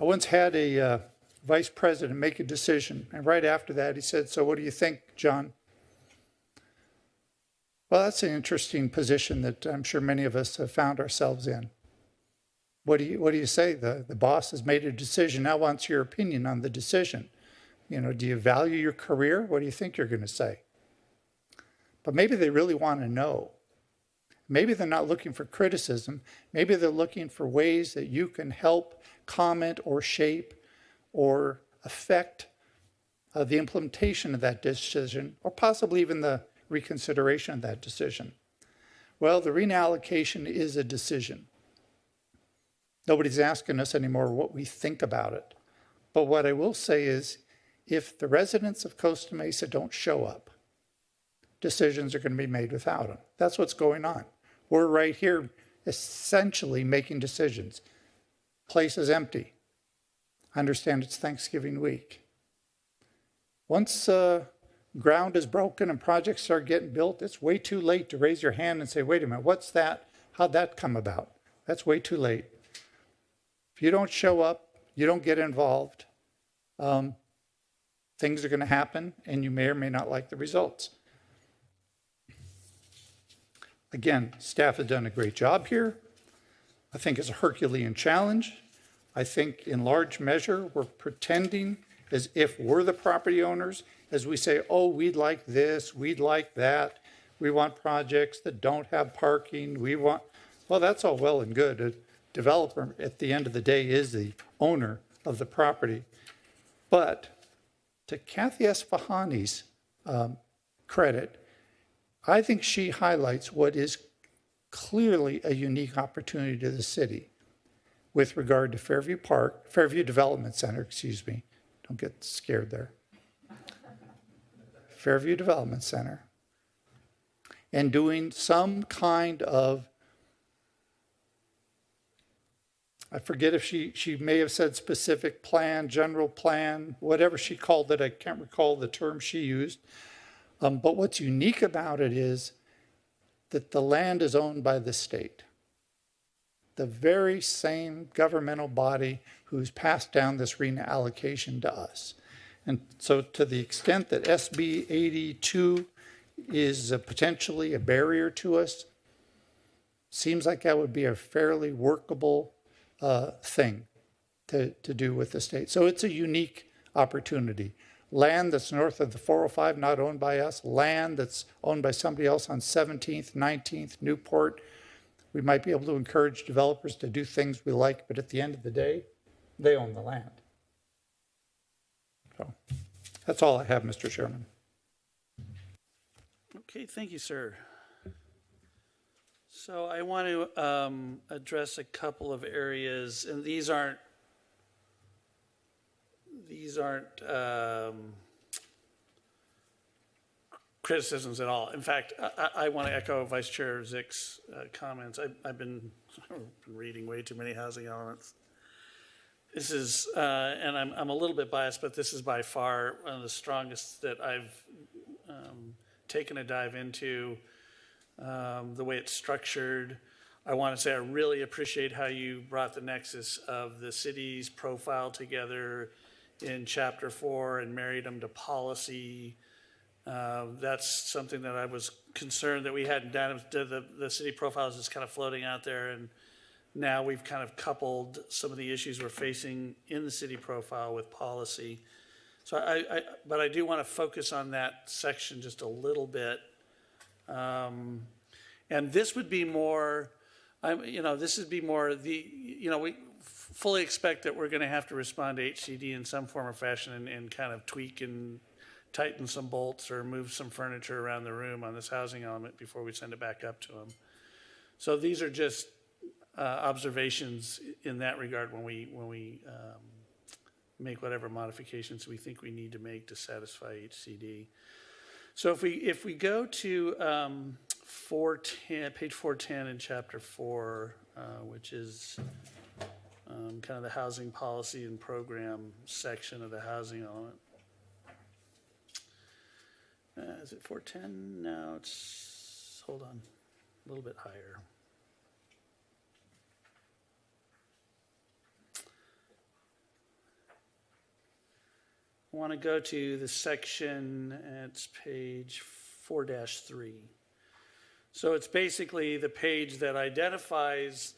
I once had a vice president make a decision, and right after that he said, "So what do you think, John?" Well, that's an interesting position that I'm sure many of us have found ourselves in. What do you say? The boss has made a decision, now wants your opinion on the decision. You know, do you value your career? What do you think you're going to say? But maybe they really want to know. Maybe they're not looking for criticism. Maybe they're looking for ways that you can help comment or shape or affect the implementation of that decision, or possibly even the reconsideration of that decision. Well, the reallocation is a decision. Nobody's asking us anymore what we think about it. But what I will say is, if the residents of Costa Mesa don't show up, decisions are going to be made without them. That's what's going on. We're right here essentially making decisions. Place is empty. I understand it's Thanksgiving week. Once ground is broken and projects start getting built, it's way too late to raise your hand and say, wait a minute, what's that? How'd that come about? That's way too late. If you don't show up, you don't get involved, things are going to happen and you may or may not like the results. Again, staff has done a great job here. I think it's a Herculean challenge. I think in large measure, we're pretending as if we're the property owners, as we say, oh, we'd like this, we'd like that. We want projects that don't have parking. Well, that's all well and good. A developer at the end of the day is the owner of the property. But to Kathy Esfahani's credit, I think she highlights what is clearly a unique opportunity to the city with regard to Fairview Development Center, don't get scared there. Fairview Development Center, and doing some kind of, I forget if she may have said specific plan, general plan, whatever she called it, I can't recall the term she used. But what's unique about it is that the land is owned by the state. The very same governmental body who's passed down this RENA allocation to us. And so to the extent that SB 82 is potentially a barrier to us, seems like that would be a fairly workable thing to do with the state. So it's a unique opportunity. Land that's north of the 405, not owned by us. Land that's owned by somebody else on 17th, 19th, Newport. We might be able to encourage developers to do things we like, but at the end of the day, they own the land. So that's all I have, Mr. Chairman. Okay, thank you, sir. So I want to address a couple of areas, and these aren't criticisms at all. In fact, I want to echo Vice Chair Zick's comments. I've been reading way too many housing elements. This is, and I'm a little bit biased, but this is by far one of the strongest that I've taken a dive into. The way it's structured. I want to say I really appreciate how you brought the nexus of the city's profile together in Chapter 4 and married them to policy. That's something that I was concerned that we hadn't done. The city profile is just kind of floating out there, and now we've kind of coupled some of the issues we're facing in the city profile with policy. So but I do want to focus on that section just a little bit. And this would be more, this would be more we fully expect that we're going to have to respond to HCD in some form or fashion and kind of tweak and tighten some bolts or move some furniture around the room on this housing element before we send it back up to them. So these are just observations in that regard when we make whatever modifications we think we need to make to satisfy HCD. So if we go to 410, page 410 in Chapter 4, which is kind of the housing policy and program section of the housing element. Is it 410? No, it's, hold on, a little bit higher. I want to go to the section, it's page 4-3. So it's basically the page that identifies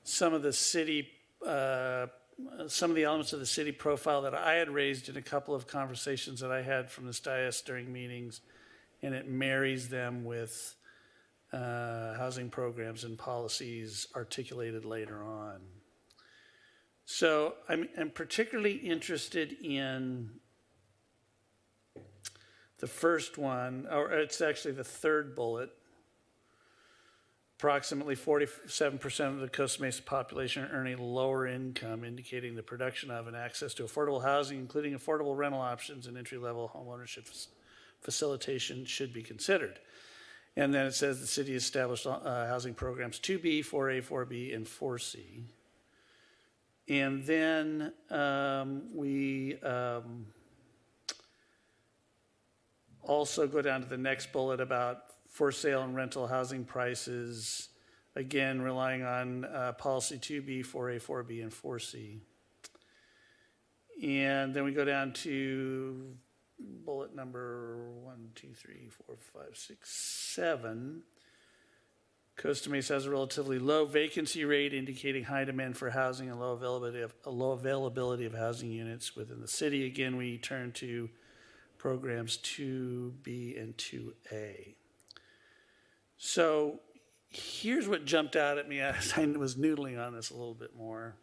some of the city, some of the elements of the city profile that I had raised in a couple of conversations that I had from this dais during meetings, and it marries them with housing programs and policies articulated later on. So I'm particularly interested in the first one, or it's actually the third bullet. Approximately 47% of the Costa Mesa population earn a lower income, indicating the production of and access to affordable housing, including affordable rental options and entry-level homeownership facilitation, should be considered. And then it says the city established housing programs 2B, 4A, 4B, and 4C. And then we also go down to the next bullet about for sale and rental housing prices, again, relying on policy 2B, 4A, 4B, and 4C. And then we go down to bullet number 1, 2, 3, 4, 5, 6, 7. Costa Mesa has a relatively low vacancy rate, indicating high demand for housing and low availability of housing units within the city. Again, we turn to programs 2B and 2A. So here's what jumped out at me as I was noodling on this a little bit more.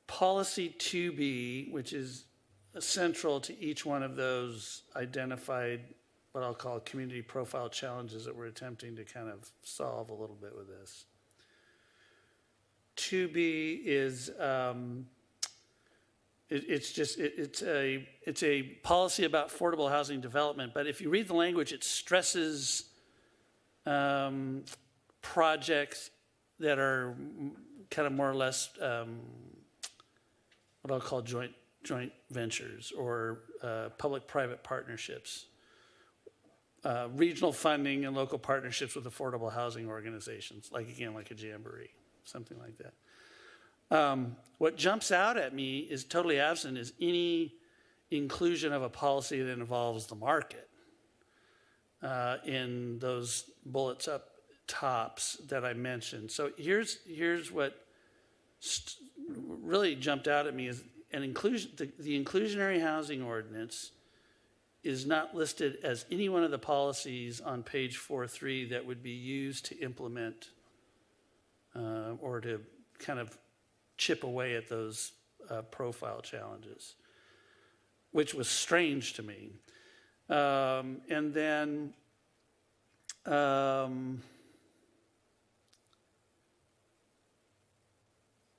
Policy 2B, which is central to each one of those identified, what I'll call community profile challenges that we're attempting to kind of solve a little bit with this. 2B is it's a policy about affordable housing development, but if you read the language, it stresses projects that are kind of more or less what I'll call joint ventures or public-private partnerships, regional funding and local partnerships with affordable housing organizations, like a jamboree, something like that. What jumps out at me is totally absent is any inclusion of a policy that involves the market in those bullets up tops that I mentioned. So here's what really jumped out at me is the inclusionary housing ordinance is not listed as any one of the policies on page 4.3 that would be used to implement or to kind of chip away at those profile challenges, which was strange to me. And then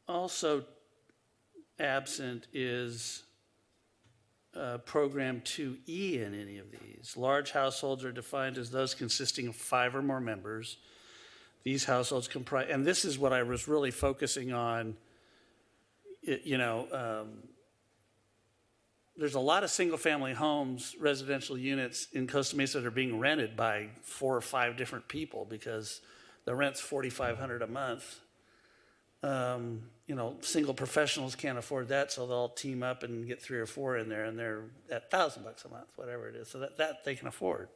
also absent is program 2E in any of these. Large households are defined as those consisting of 5 or more members. These households comprise, and this is what I was really focusing on, there's a lot of single-family homes, residential units in Costa Mesa that are being rented by 4 or 5 different people because the rent's $4,500 a month. Single professionals can't afford that, so they'll team up and get 3 or 4 in there, and they're at $1,000 a month, whatever it is. So that they can afford.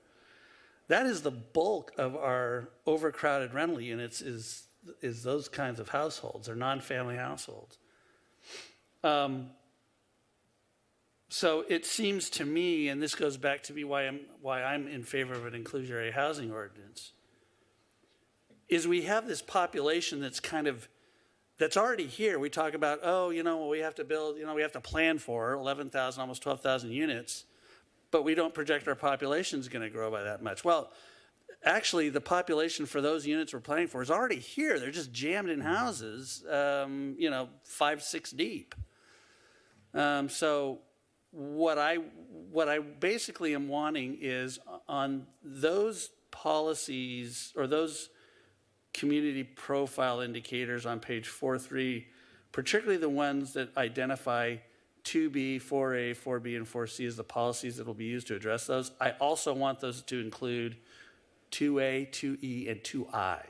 That is the bulk of our overcrowded rental units is those kinds of households. They're non-family households. So it seems to me, and this goes back to why I'm in favor of an inclusionary housing ordinance, is we have this population that's already here. We talk about, we have to build, we have to plan for 11,000, almost 12,000 units, but we don't project our population is going to grow by that much. Well, actually, the population for those units we're planning for is already here. They're just jammed in houses, 5, 6 deep. So what I basically am wanting is on those policies or those community profile indicators on page 4.3, particularly the ones that identify 2B, 4A, 4B, and 4C as the policies that will be used to address those. I also want those to include 2A, 2E, and 2I,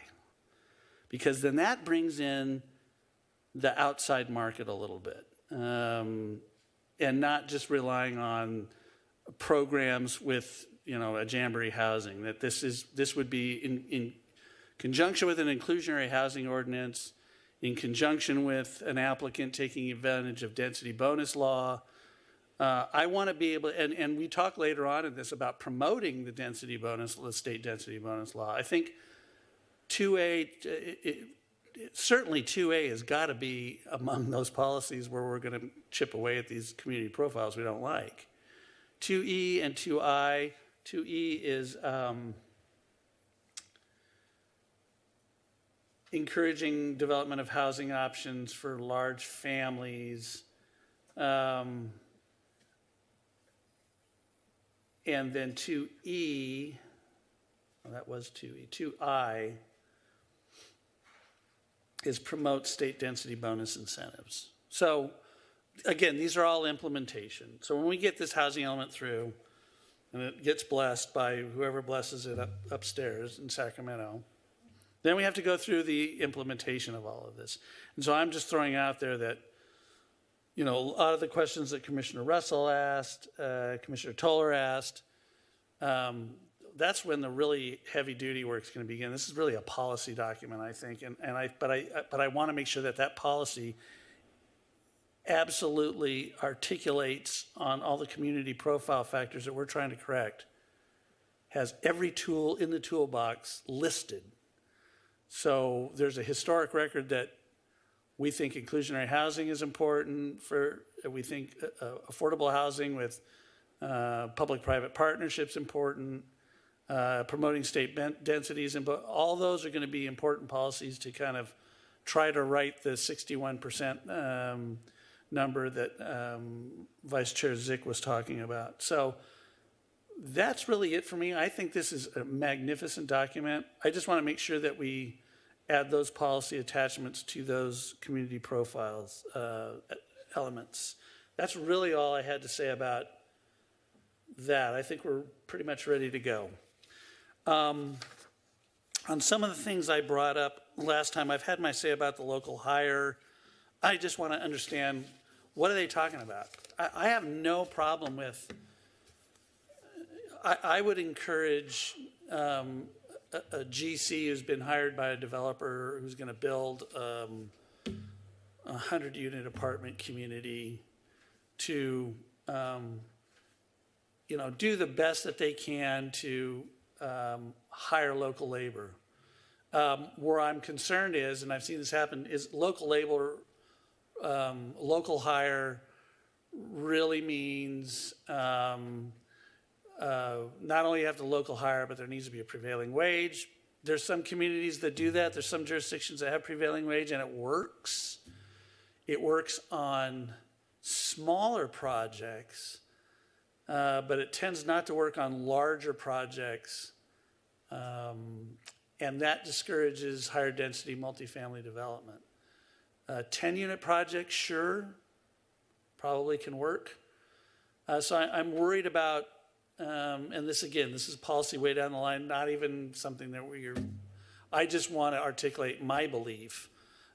because then that brings in the outside market a little bit, and not just relying on programs with a Jamboree housing. That this would be in conjunction with an inclusionary housing ordinance, in conjunction with an applicant taking advantage of density bonus law. I want to be able, and we talk later on in this about promoting the density bonus, the state density bonus law. I think 2A, certainly 2A has got to be among those policies where we're going to chip away at these community profiles we don't like. 2E and 2I, 2E is encouraging development of housing options for large families. And then 2E, well, that was 2E, 2I is promote state density bonus incentives. So again, these are all implementation. So when we get this housing element through and it gets blessed by whoever blesses it upstairs in Sacramento, then we have to go through the implementation of all of this. And so I'm just throwing out there that, a lot of the questions that Commissioner Russell asked, Commissioner Toller asked, that's when the really heavy duty work is going to begin. This is really a policy document, I think, but I want to make sure that policy absolutely articulates on all the community profile factors that we're trying to correct, has every tool in the toolbox listed. So there's a historic record that we think inclusionary housing is important we think affordable housing with public-private partnerships important, promoting state densities, and all those are going to be important policies to kind of try to write the 61% number that Vice Chair Zick was talking about. So that's really it for me. I think this is a magnificent document. I just want to make sure that we add those policy attachments to those community profiles elements. That's really all I had to say about that. I think we're pretty much ready to go. On some of the things I brought up last time, I've had my say about the local hire. I just want to understand, what are they talking about? I have no problem with, I would encourage a GC who's been hired by a developer who's going to build a 100-unit apartment community to, do the best that they can to hire local labor. Where I'm concerned is, and I've seen this happen, is local labor local hire really means not only you have to local hire, but there needs to be a prevailing wage. There's some communities that do that. There's some jurisdictions that have prevailing wage, and it works. It works on smaller projects, but it tends not to work on larger projects, and that discourages higher density multifamily development. 10-unit projects, sure, probably can work. So I'm worried about, and this is policy way down the line, not even something that I just want to articulate my belief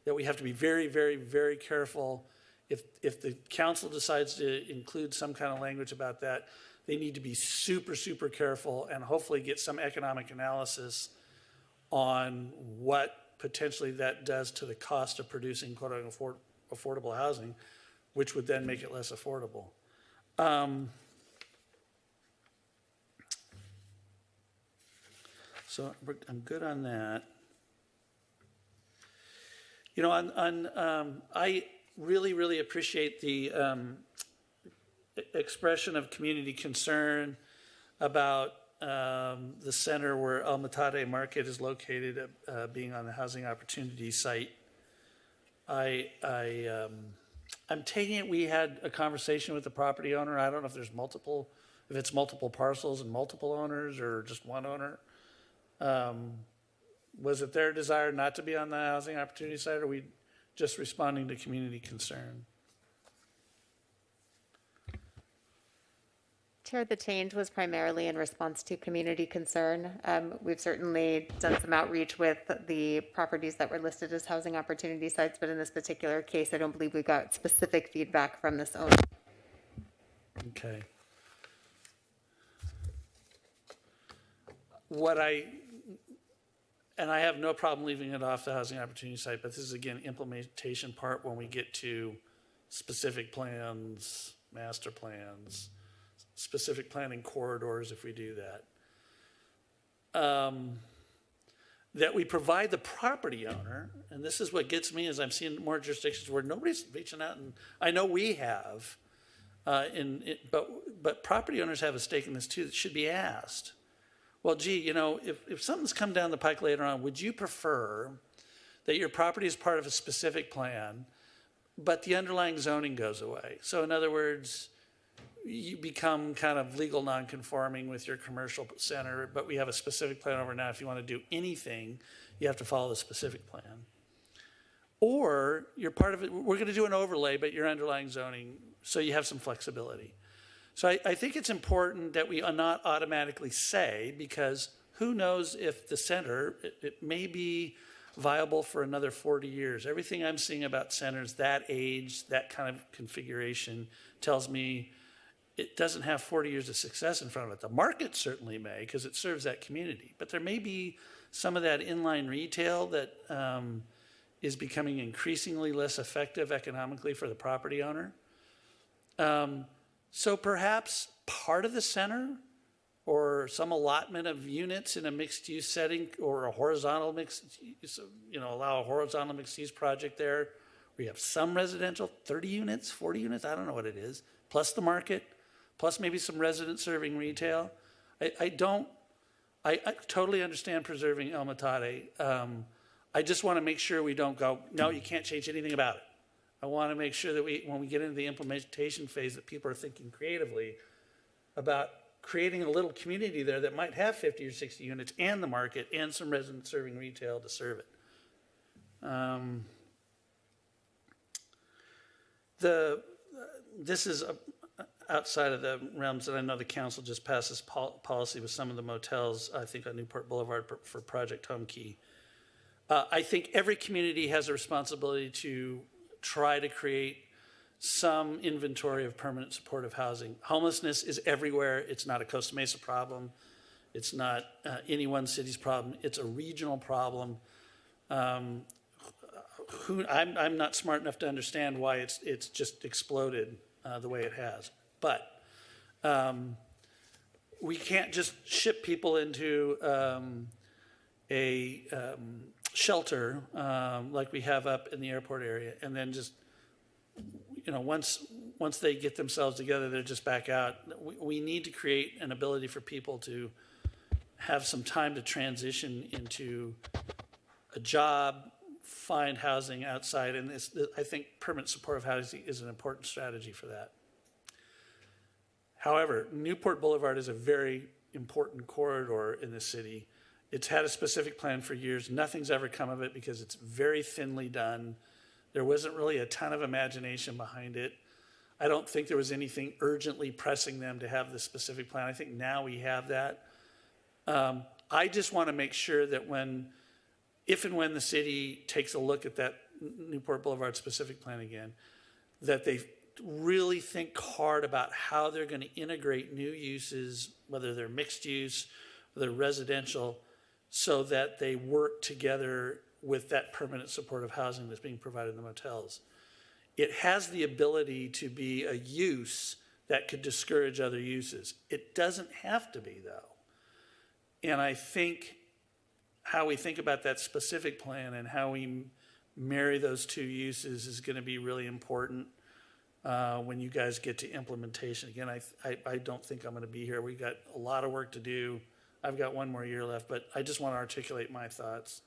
that we have to be very, very, very careful. If the council decides to include some kind of language about that, they need to be super, super careful and hopefully get some economic analysis on what potentially that does to the cost of producing quote unquote affordable housing, which would then make it less affordable. So I'm good on that. You know, I really, really appreciate the expression of community concern about the center where El Metate Market is located, being on the housing opportunity site. I'm taking it we had a conversation with the property owner. I don't know if there's multiple, if it's multiple parcels and multiple owners or just one owner. Was it their desire not to be on the housing opportunity site, or are we just responding to community concern? Chair, the change was primarily in response to community concern. We've certainly done some outreach with the properties that were listed as housing opportunity sites, but in this particular case, I don't believe we got specific feedback from this owner. Okay. And I have no problem leaving it off the housing opportunity site, but this is again implementation part when we get to specific plans, master plans, specific planning corridors if we do that. That we provide the property owner, and this is what gets me, is I'm seeing more jurisdictions where nobody's reaching out, and I know we have, but property owners have a stake in this too that should be asked. Well, gee, you know, if something's come down the pike later on, would you prefer that your property is part of a specific plan, but the underlying zoning goes away? So in other words, you become kind of legal non-conforming with your commercial center, but we have a specific plan over now. If you want to do anything, you have to follow the specific plan. Or you're part of it, we're going to do an overlay, but your underlying zoning, so you have some flexibility. So I think it's important that we not automatically say, because who knows if the center, it may be viable for another 40 years. Everything I'm seeing about centers that age, that kind of configuration, tells me it doesn't have 40 years of success in front of it. The market certainly may, because it serves that community. But there may be some of that inline retail that is becoming increasingly less effective economically for the property owner. So perhaps part of the center or some allotment of units in a mixed use setting, or a horizontal mixed use, you know, allow a horizontal mixed use project there. We have some residential, 30 units, 40 units, I don't know what it is, plus the market, plus maybe some resident serving retail. I totally understand preserving El Metate. I just want to make sure we don't go, no, you can't change anything about it. I want to make sure that when we get into the implementation phase, that people are thinking creatively about creating a little community there that might have 50 or 60 units and the market and some resident serving retail to serve it. This is outside of the realms that I know the council just passed this policy with some of the motels, I think on Newport Boulevard for Project Home Key. I think every community has a responsibility to try to create some inventory of permanent supportive housing. Homelessness is everywhere. It's not a Costa Mesa problem. It's not any one city's problem. It's a regional problem. I'm not smart enough to understand why it's just exploded the way it has. But we can't just ship people into a shelter like we have up in the airport area and then just once they get themselves together, they're just back out. We need to create an ability for people to have some time to transition into a job, find housing outside, and I think permanent supportive housing is an important strategy for that. However, Newport Boulevard is a very important corridor in the city. It's had a specific plan for years. Nothing's ever come of it because it's very thinly done. There wasn't really a ton of imagination behind it. I don't think there was anything urgently pressing them to have the specific plan. I think now we have that. I just want to make sure that if and when the city takes a look at that Newport Boulevard specific plan again, that they really think hard about how they're going to integrate new uses, whether they're mixed use, whether they're residential, so that they work together with that permanent supportive housing that's being provided in the motels. It has the ability to be a use that could discourage other uses. It doesn't have to be, though. And I think how we think about that specific plan and how we marry those two uses is going to be really important when you guys get to implementation. Again, I don't think I'm going to be here. We've got a lot of work to do. I've got one more year left, but I just want to articulate my thoughts.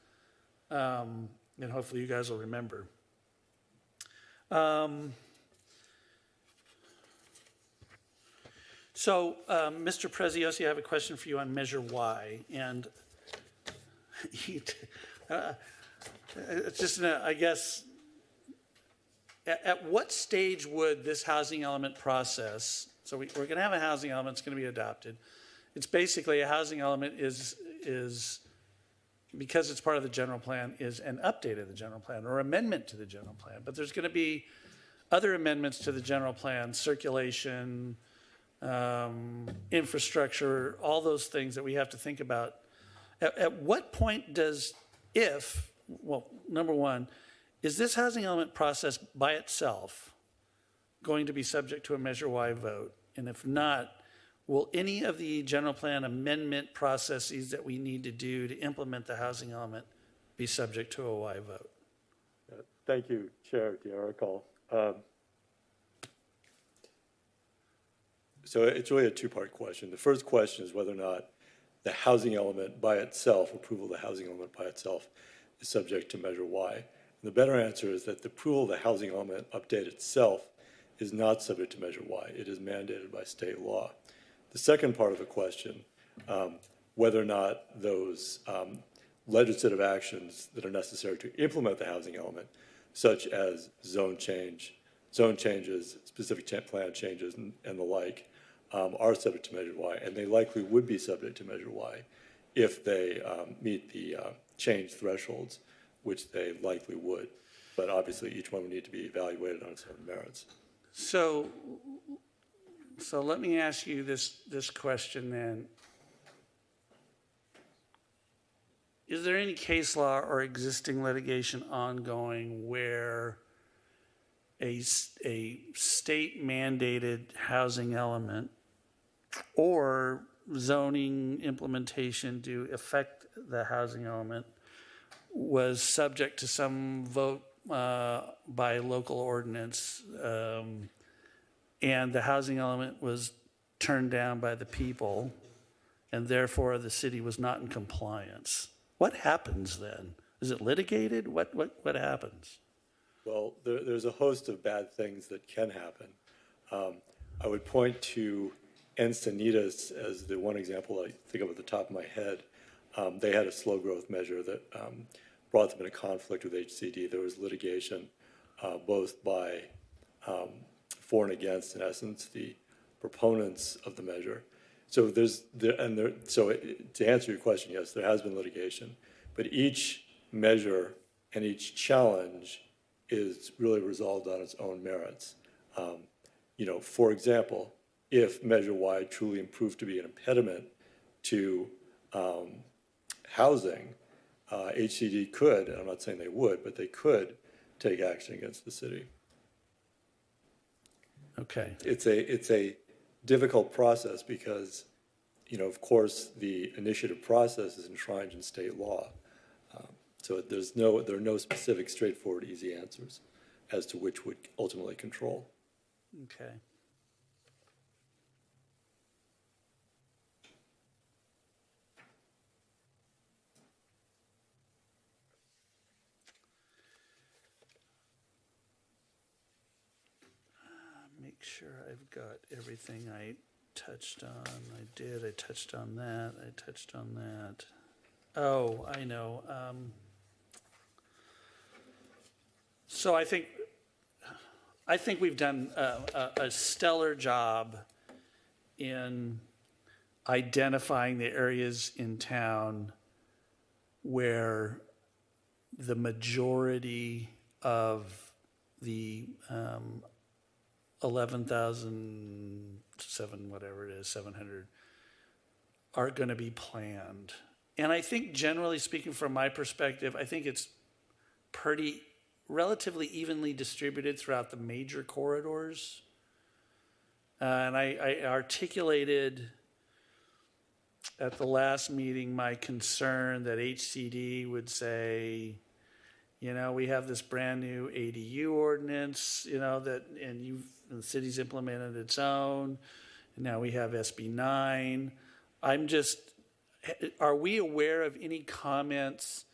And hopefully you guys will remember. So, Mr. Preziosi, I have a question for you on Measure Y. And it's just, I guess, at what stage would this housing element process, so we're going to have a housing element that's going to be adopted. It's basically a housing element is because it's part of the general plan, is an update of the general plan or amendment to the general plan. But there's going to be other amendments to the general plan, circulation, infrastructure, all those things that we have to think about. At what point number one, is this housing element process by itself going to be subject to a Measure Y vote? And if not, will any of the general plan amendment processes that we need to do to implement the housing element be subject to a Y vote? Thank you, Chair D'Aracol. So it's really a two-part question. The first question is whether or not the housing element by itself, approval of the housing element by itself, is subject to Measure Y. And the better answer is that the approval of the housing element update itself is not subject to Measure Y. It is mandated by state law. The second part of the question, whether or not those legislative actions that are necessary to implement the housing element, such as zone changes, specific plan changes, and the like, are subject to Measure Y, and they likely would be subject to Measure Y if they meet the change thresholds, which they likely would. But obviously, each one would need to be evaluated on its own merits. So let me ask you this question then. Is there any case law or existing litigation ongoing where a state mandated housing element or zoning implementation to affect the housing element was subject to some vote by local ordinance, and the housing element was turned down by the people, and therefore the city was not in compliance? What happens then? Is it litigated? What happens? Well, there's a host of bad things that can happen. I would point to Encinitas as the one example I think of at the top of my head. They had a slow growth measure that brought them into conflict with HCD. There was litigation both by for and against, in essence, the proponents of the measure. So to answer your question, yes, there has been litigation, but each measure and each challenge is really resolved on its own merits. For example, if Measure Y truly proved to be an impediment to housing, HCD could, and I'm not saying they would, but they could take action against the city. Okay. It's a difficult process because, of course, the initiative process is enshrined in state law. So there are no specific, straightforward, easy answers. as to which would ultimately control. Okay. Make sure I've got everything I touched on. I did. I touched on that. I touched on that. Oh, I know. So I think we've done a stellar job in identifying the areas in town where the majority of the 11,007, whatever it is, 700, are going to be planned. And I think, generally speaking, from my perspective, I think it's pretty relatively evenly distributed throughout the major corridors. And I articulated at the last meeting my concern that HCD would say, you know, we have this brand new ADU ordinance, you know, that, and the city's implemented its own, and now we have SB 9. Are we aware of any comments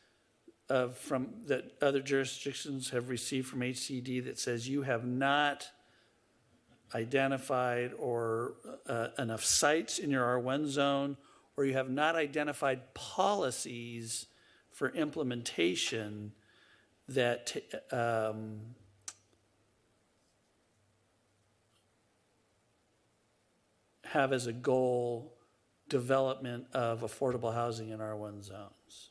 from that other jurisdictions have received from HCD that says you have not identified or enough sites in your R1 zone, or you have not identified policies for implementation that have as a goal development of affordable housing in R1 zones?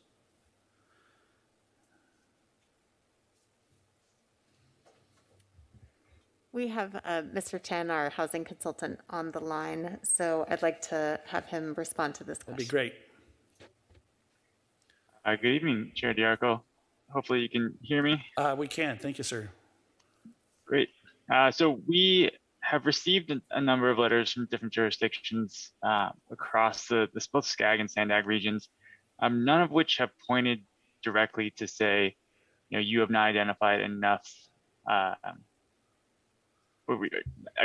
We have Mr. Chen, our housing consultant, on the line, so I'd like to have him respond to this question. That'd be great. Good evening, Chair Diarco. Hopefully you can hear me. We can. Thank you, sir. Great. So we have received a number of letters from different jurisdictions across both Skag and Sandag regions, none of which have pointed directly to say, you know, you have not identified enough. I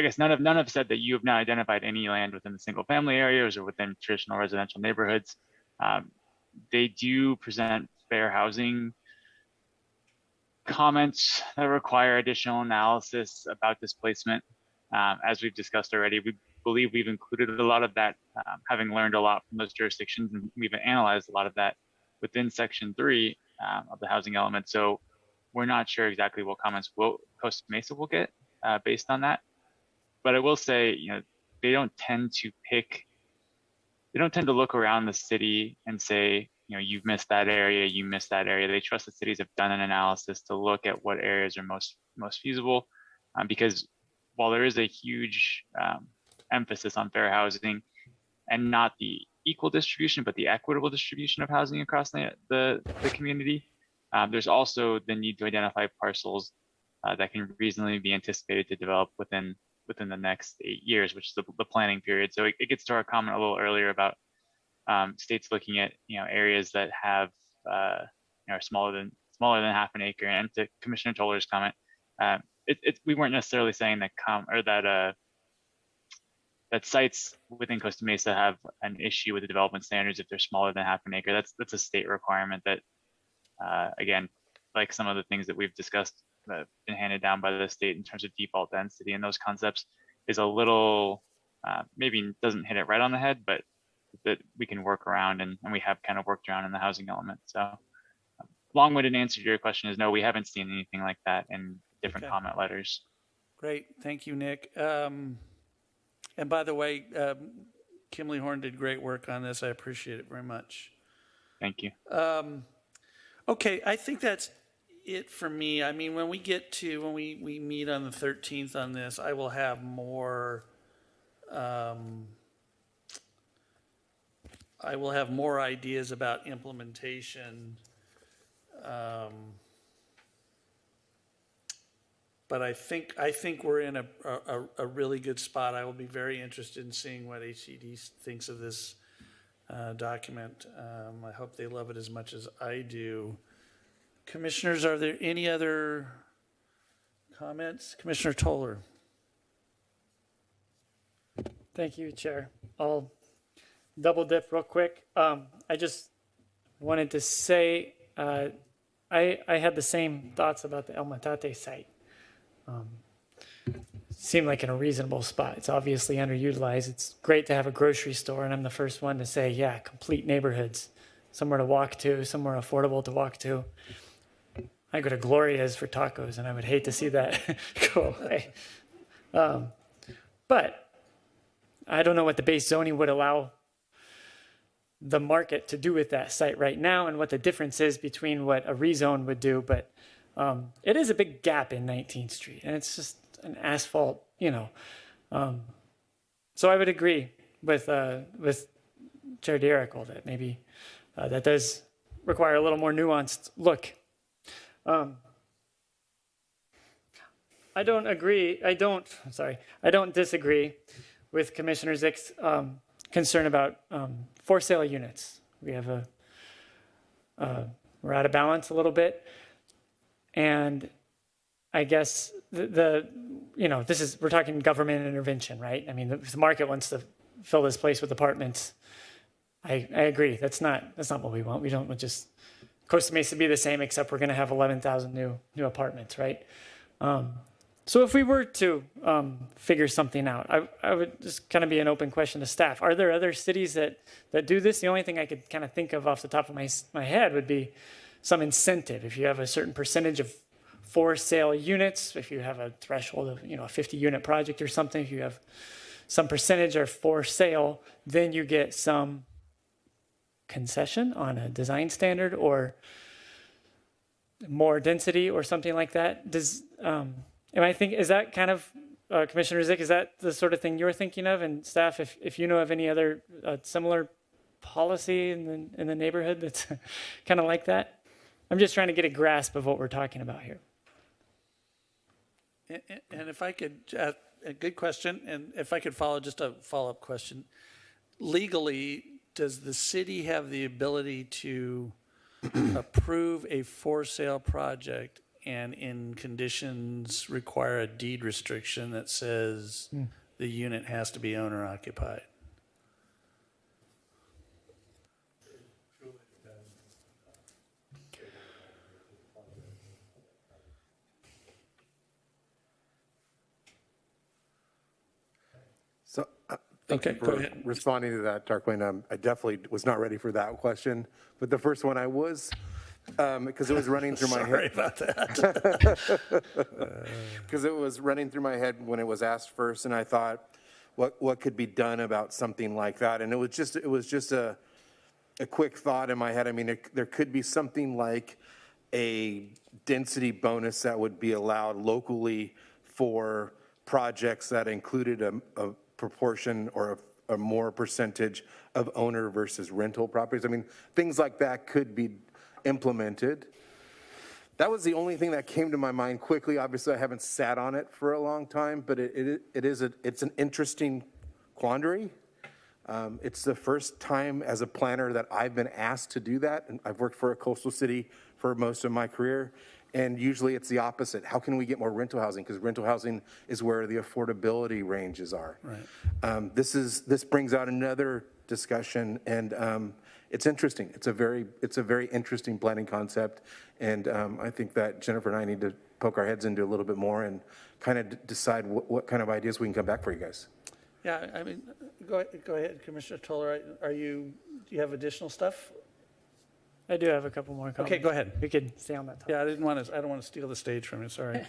guess none have said that you have not identified any land within the single family areas or within traditional residential neighborhoods. They do present fair housing comments that require additional analysis about displacement. As we've discussed already, we believe we've included a lot of that, having learned a lot from those jurisdictions, and we've analyzed a lot of that within Section 3 of the housing element. So we're not sure exactly what comments Costa Mesa will get based on that. But I will say, you know, they don't tend to look around the city and say, you know, you've missed that area, you missed that area. They trust that cities have done an analysis to look at what areas are most feasible, because while there is a huge emphasis on fair housing and not the equal distribution, but the equitable distribution of housing across the community, there's also the need to identify parcels that can reasonably be anticipated to develop within the next 8 years, which is the planning period. So it gets to our comment a little earlier about states looking at, you know, areas that have are smaller than half an acre. And to Commissioner Toller's comment, we weren't necessarily saying that that sites within Costa Mesa have an issue with the development standards if they're smaller than half an acre. That's a state requirement that, again, like some of the things that we've discussed that have been handed down by the state in terms of default density and those concepts, is a little, maybe doesn't hit it right on the head, but that we can work around, and we have kind of worked around in the housing element. So long-winded answer to your question is no, we haven't seen anything like that in different comment letters. Great. Thank you, Nick. And by the way, Kimberly Horn did great work on this. I appreciate it very much. Thank you. Okay, I think that's it for me. I mean, when we meet on the 13th on this, I will have more ideas about implementation. But I think we're in a really good spot. I will be very interested in seeing what HCD thinks of this document. I hope they love it as much as I do. Commissioners, are there any other comments. Commissioner Toller. Thank you, Chair. I'll double dip real quick. I just wanted to say I had the same thoughts about the El Matate site. Seemed like in a reasonable spot. It's obviously underutilized. It's great to have a grocery store, and I'm the first one to say, yeah, complete neighborhoods, somewhere to walk to, somewhere affordable to walk to. I go to Gloria's for tacos, and I would hate to see that go away. But I don't know what the base zoning would allow the market to do with that site right now and what the difference is between what a rezone would do. But it is a big gap in 19th Street, and it's just an asphalt, you know. So I would agree with Chair D'Erico that maybe that does require a little more nuanced look. I don't disagree with Commissioner Zick's concern about for sale units. We have we're out of balance a little bit, and I guess we're talking government intervention, right? I mean, if the market wants to fill this place with apartments, I agree. That's not what we want. We don't want just Costa Mesa be the same, except we're going to have 11,000 new apartments, right? So if we were to figure something out, I would just kind of be an open question to staff. Are there other cities that do this? The only thing I could kind of think of off the top of my head would be some incentive. If you have a certain percentage of for sale units, if you have a threshold of a 50-unit project or something, if you have some percentage are for sale, then you get some concession on a design standard or more density or something like that. Is that kind of, Commissioner Zick, is that the sort of thing you're thinking of? And staff, if you know of any other similar policy in the neighborhood that's kind of like that? I'm just trying to get a grasp of what we're talking about here. And if I could, a good question, and if I could just a follow-up question. Legally, does the city have the ability to approve a for-sale project and in conditions require a deed restriction that says the unit has to be owner-occupied? So, thank you for responding to that, Darkwing. I definitely was not ready for that question, but the first one I was, because it was running through my head. Sorry about that. Because it was running through my head when it was asked first, and I thought, what could be done about something like that? And it was just a quick thought in my head. I mean, there could be something like a density bonus that would be allowed locally for projects that included a proportion or a more percentage of owner versus rental properties. I mean, things like that could be implemented. That was the only thing that came to my mind quickly. Obviously, I haven't sat on it for a long time, but it's an interesting quandary. It's the first time as a planner that I've been asked to do that, and I've worked for a coastal city for most of my career. And usually it's the opposite. How can we get more rental housing? Because rental housing is where the affordability ranges are. Right. This brings out another discussion, and it's interesting. It's a very interesting planning concept, and I think that Jennifer and I need to poke our heads into a little bit more and kind of decide what kind of ideas we can come back for you guys. Yeah, I mean, go ahead, Commissioner Toller. Do you have additional stuff? I do have a couple more comments. Okay, go ahead. We could stay on that topic. Yeah, I don't want to steal the stage from you. Sorry.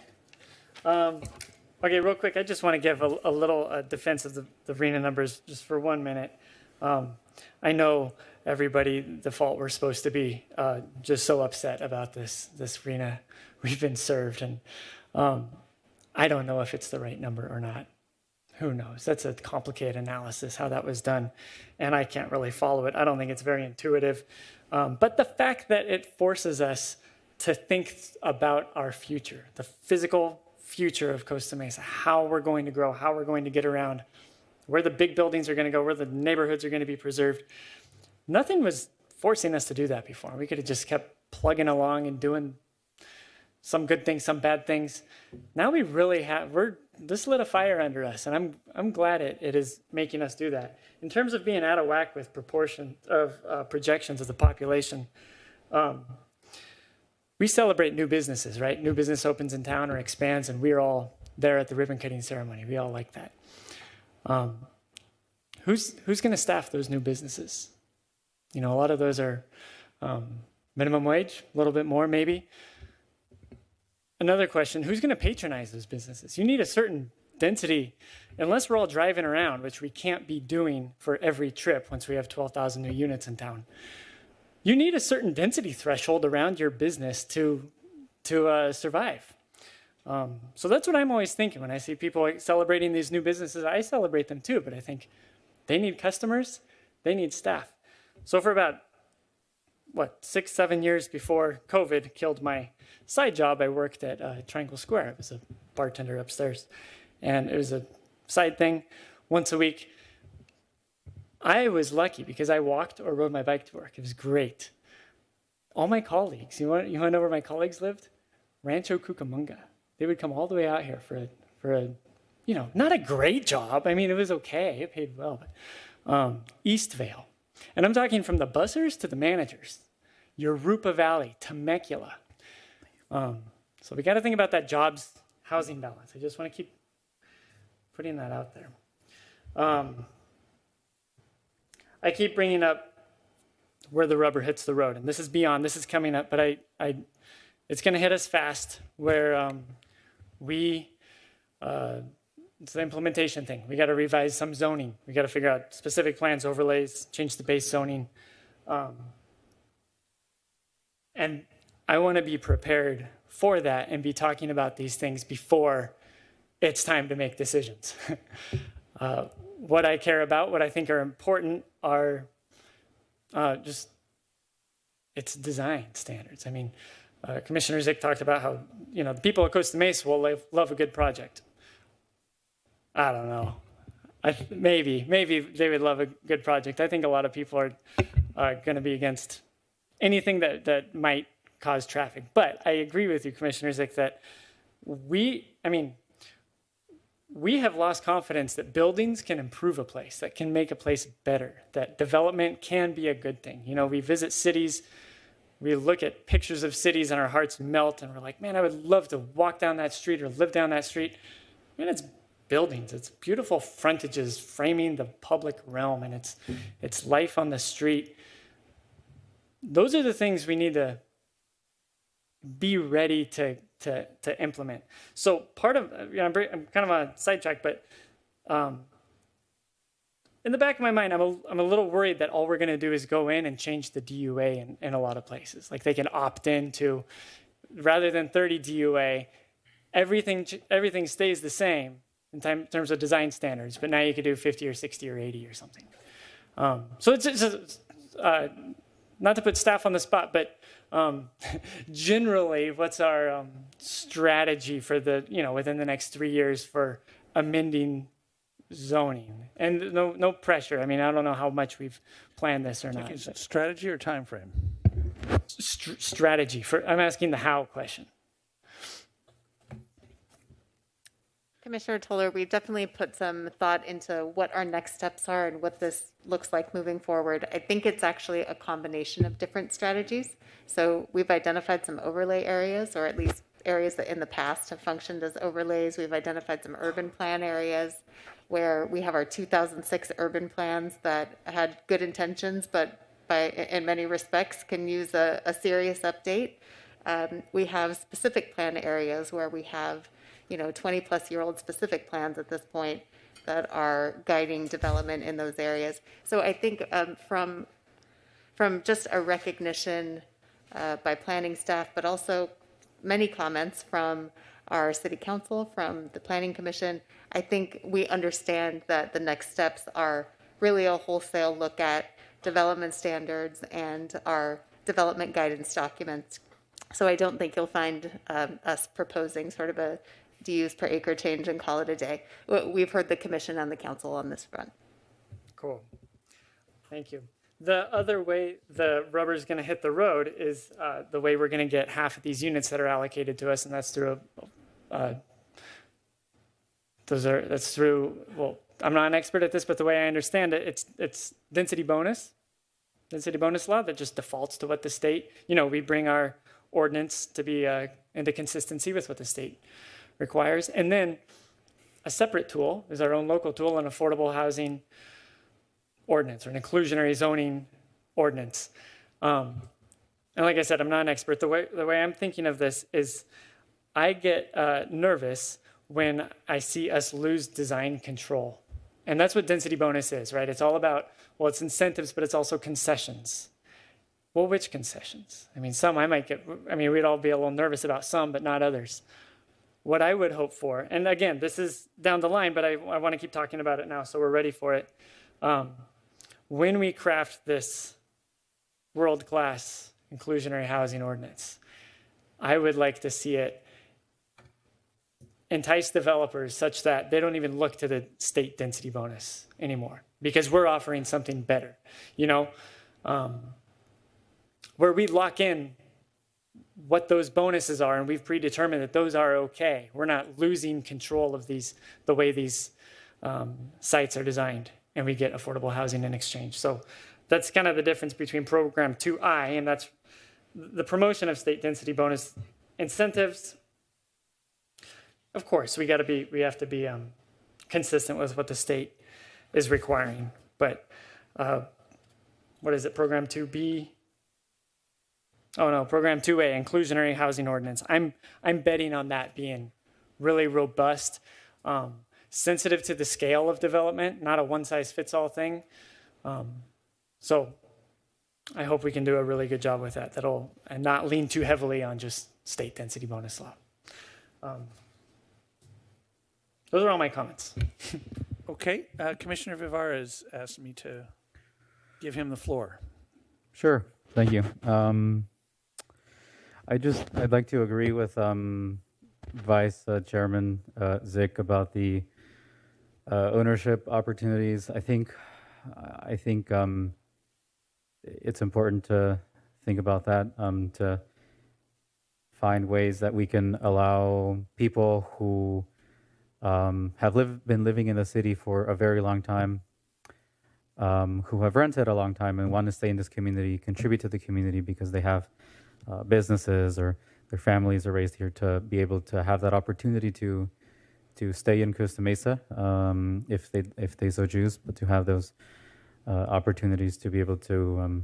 Okay, real quick, I just want to give a little defense of the RHNA numbers just for 1 minute. I know everybody, default, we're supposed to be just so upset about this RHNA we've been served, and I don't know if it's the right number or not. Who knows? That's a complicated analysis, how that was done, and I can't really follow it. I don't think it's very intuitive. But the fact that it forces us to think about our future, the physical future of Costa Mesa, how we're going to grow, how we're going to get around, where the big buildings are going to go, where the neighborhoods are going to be preserved. Nothing was forcing us to do that before. We could have just kept plugging along and doing some good things, some bad things. Now we really have, this lit a fire under us, and I'm glad it is making us do that. In terms of being out of whack with proportion of projections of the population, we celebrate new businesses, right? New business opens in town or expands, and we're all there at the ribbon cutting ceremony. We all like that. Who's going to staff those new businesses? You know, a lot of those are minimum wage, a little bit more maybe. Another question, who's going to patronize those businesses? You need a certain density, unless we're all driving around, which we can't be doing for every trip once we have 12,000 new units in town. You need a certain density threshold around your business to survive. So that's what I'm always thinking when I see people celebrating these new businesses. I celebrate them too, but I think they need customers, they need staff. So for about, 6-7 years before COVID killed my side job, I worked at Triangle Square. I was a bartender upstairs, and it was a side thing once a week. I was lucky because I walked or rode my bike to work. It was great. All my colleagues, you want to know where my colleagues lived? Rancho Cucamonga. They would come all the way out here for a not a great job. I mean, it was okay. It paid well, but Eastvale. And I'm talking from the bussers to the managers, Yorupa Valley, Temecula. So we got to think about that jobs housing balance. I just want to keep putting that out there. I keep bringing up where the rubber hits the road, and this is beyond. This is coming up, but it's going to hit us fast. Where it's the implementation thing. We got to revise some zoning. We got to figure out specific plans, overlays, change the base zoning. And I want to be prepared for that and be talking about these things before it's time to make decisions. What I care about, what I think are important are it's design standards. I mean, Commissioner Zick talked about how, the people at Costa Mesa will love a good project. I don't know. Maybe they would love a good project. I think a lot of people are going to be against anything that might cause traffic. But I agree with you, Commissioner Zick, that we have lost confidence that buildings can improve a place, that can make a place better, that development can be a good thing. We visit cities, we look at pictures of cities and our hearts melt and we're like, man, I would love to walk down that street or live down that street. I mean, it's buildings, it's beautiful frontages framing the public realm, and it's life on the street. Those are the things we need to be ready to implement. So part of, I'm kind of on a sidetrack, but in the back of my mind, I'm a little worried that all we're going to do is go in and change the DUA in a lot of places. Like they can opt into, rather than 30 DUA, everything stays the same in terms of design standards, but now you could do 50 or 60 or 80 or something. So it's not to put staff on the spot, but generally, what's our strategy for within the next 3 years for amending zoning? And no pressure. I mean, I don't know how much we've planned this or not. Strategy or time frame? Strategy. I'm asking the how question. Commissioner Toller, we definitely put some thought into what our next steps are and what this looks like moving forward. I think it's actually a combination of different strategies. So we've identified some overlay areas, or at least areas that in the past have functioned as overlays. We've identified some urban plan areas where we have our 2006 urban plans that had good intentions, but in many respects can use a serious update. We have specific plan areas where we have 20-plus-year-old specific plans at this point that are guiding development in those areas. So I think from just a recognition by planning staff, but also many comments from our city council, from the planning commission, I think we understand that the next steps are really a wholesale look at development standards and our development guidance documents. So I don't think you'll find us proposing sort of a DUs per acre change and call it a day. We've heard the commission and the council on this front. Cool. Thank you. The other way the rubber is going to hit the road is the way we're going to get half of these units that are allocated to us, and that's through well, I'm not an expert at this, but the way I understand it, it's density bonus law that just defaults to what the state, we bring our ordinance to be into consistency with what the state requires. And then a separate tool is our own local tool, an affordable housing ordinance or an inclusionary zoning ordinance. And like I said, I'm not an expert. The way I'm thinking of this is I get nervous when I see us lose design control. And that's what density bonus is, right? It's all about, well, it's incentives, but it's also concessions. Well, which concessions? I mean, we'd all be a little nervous about some, but not others. What I would hope for, and again, this is down the line, but I want to keep talking about it now, so we're ready for it. When we craft this world-class inclusionary housing ordinance, I would like to see it entice developers such that they don't even look to the state density bonus anymore, because we're offering something better, where we lock in what those bonuses are, and we've predetermined that those are okay. We're not losing control of the way these sites are designed, and we get affordable housing in exchange. So that's kind of the difference between Program 2I, and that's the promotion of state density bonus incentives. Of course, we have to be consistent with what the state is requiring. But what is it, Program 2B? Oh no, Program 2A, Inclusionary Housing Ordinance. I'm betting on that being really robust, sensitive to the scale of development, not a one-size-fits-all thing. So I hope we can do a really good job with that. And not lean too heavily on just state density bonus law. Those are all my comments. Okay, Commissioner Vivar has asked me to give him the floor. Sure, thank you. I'd like to agree with Vice Chairman Zick about the ownership opportunities. I think it's important to think about that, to find ways that we can allow people who have been living in the city for a very long time, who have rented a long time and want to stay in this community, contribute to the community because they have businesses or their families are raised here, to be able to have that opportunity to stay in Costa Mesa if they so choose, but to have those opportunities to be able to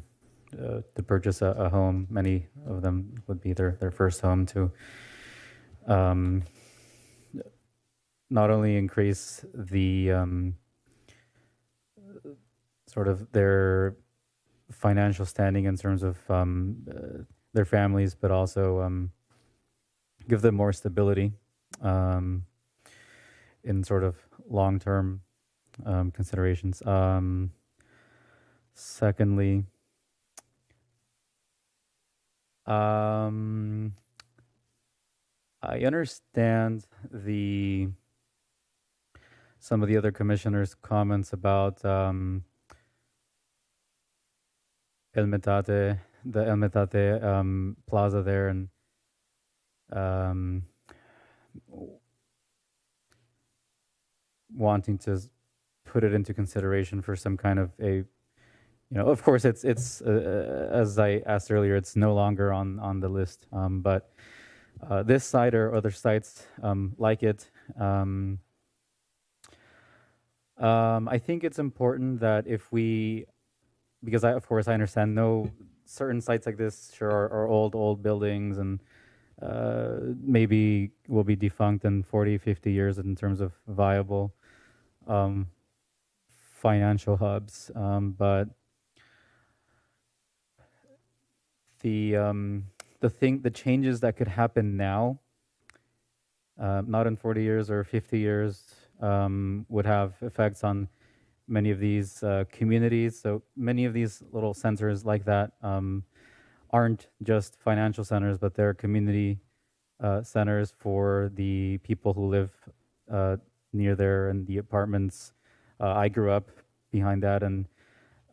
purchase a home. Many of them would be their first home, to not only increase the sort of their financial standing in terms of their families, but also give them more stability in sort of long-term considerations. Secondly, I understand some of the other commissioners' comments about the El Metate Plaza there, and wanting to put it into consideration for some kind of of course it's as I asked earlier, it's no longer on the list, but this site or other sites like it, I think it's important that because I understand no certain sites like this sure are old buildings and maybe will be defunct in 40, 50 years in terms of viable financial hubs. But the changes that could happen now, not in 40 years or 50 years, would have effects on many of these communities. So many of these little centers like that aren't just financial centers, but they're community centers for the people who live near there and the apartments. I grew up behind that, and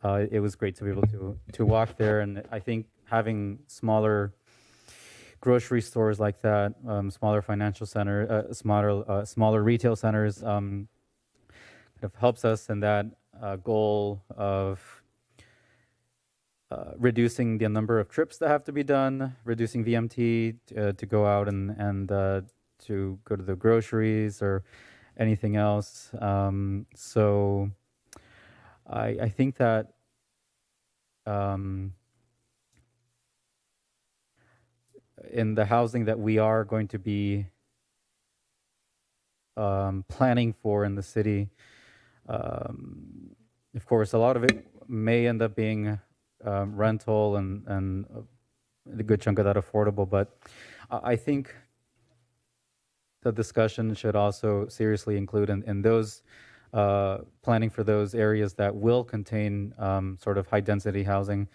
it was great to be able to walk there. And I think having smaller grocery stores like that, smaller financial center, smaller retail centers, kind of helps us in that goal of reducing the number of trips that have to be done, reducing VMT to go out and to go to the groceries or anything else. So I think that in the housing that we are going to be planning for in the city, of course, a lot of it may end up being rental and a good chunk of that affordable, but I think the discussion should also seriously include in those planning for those areas that will contain sort of high density housing,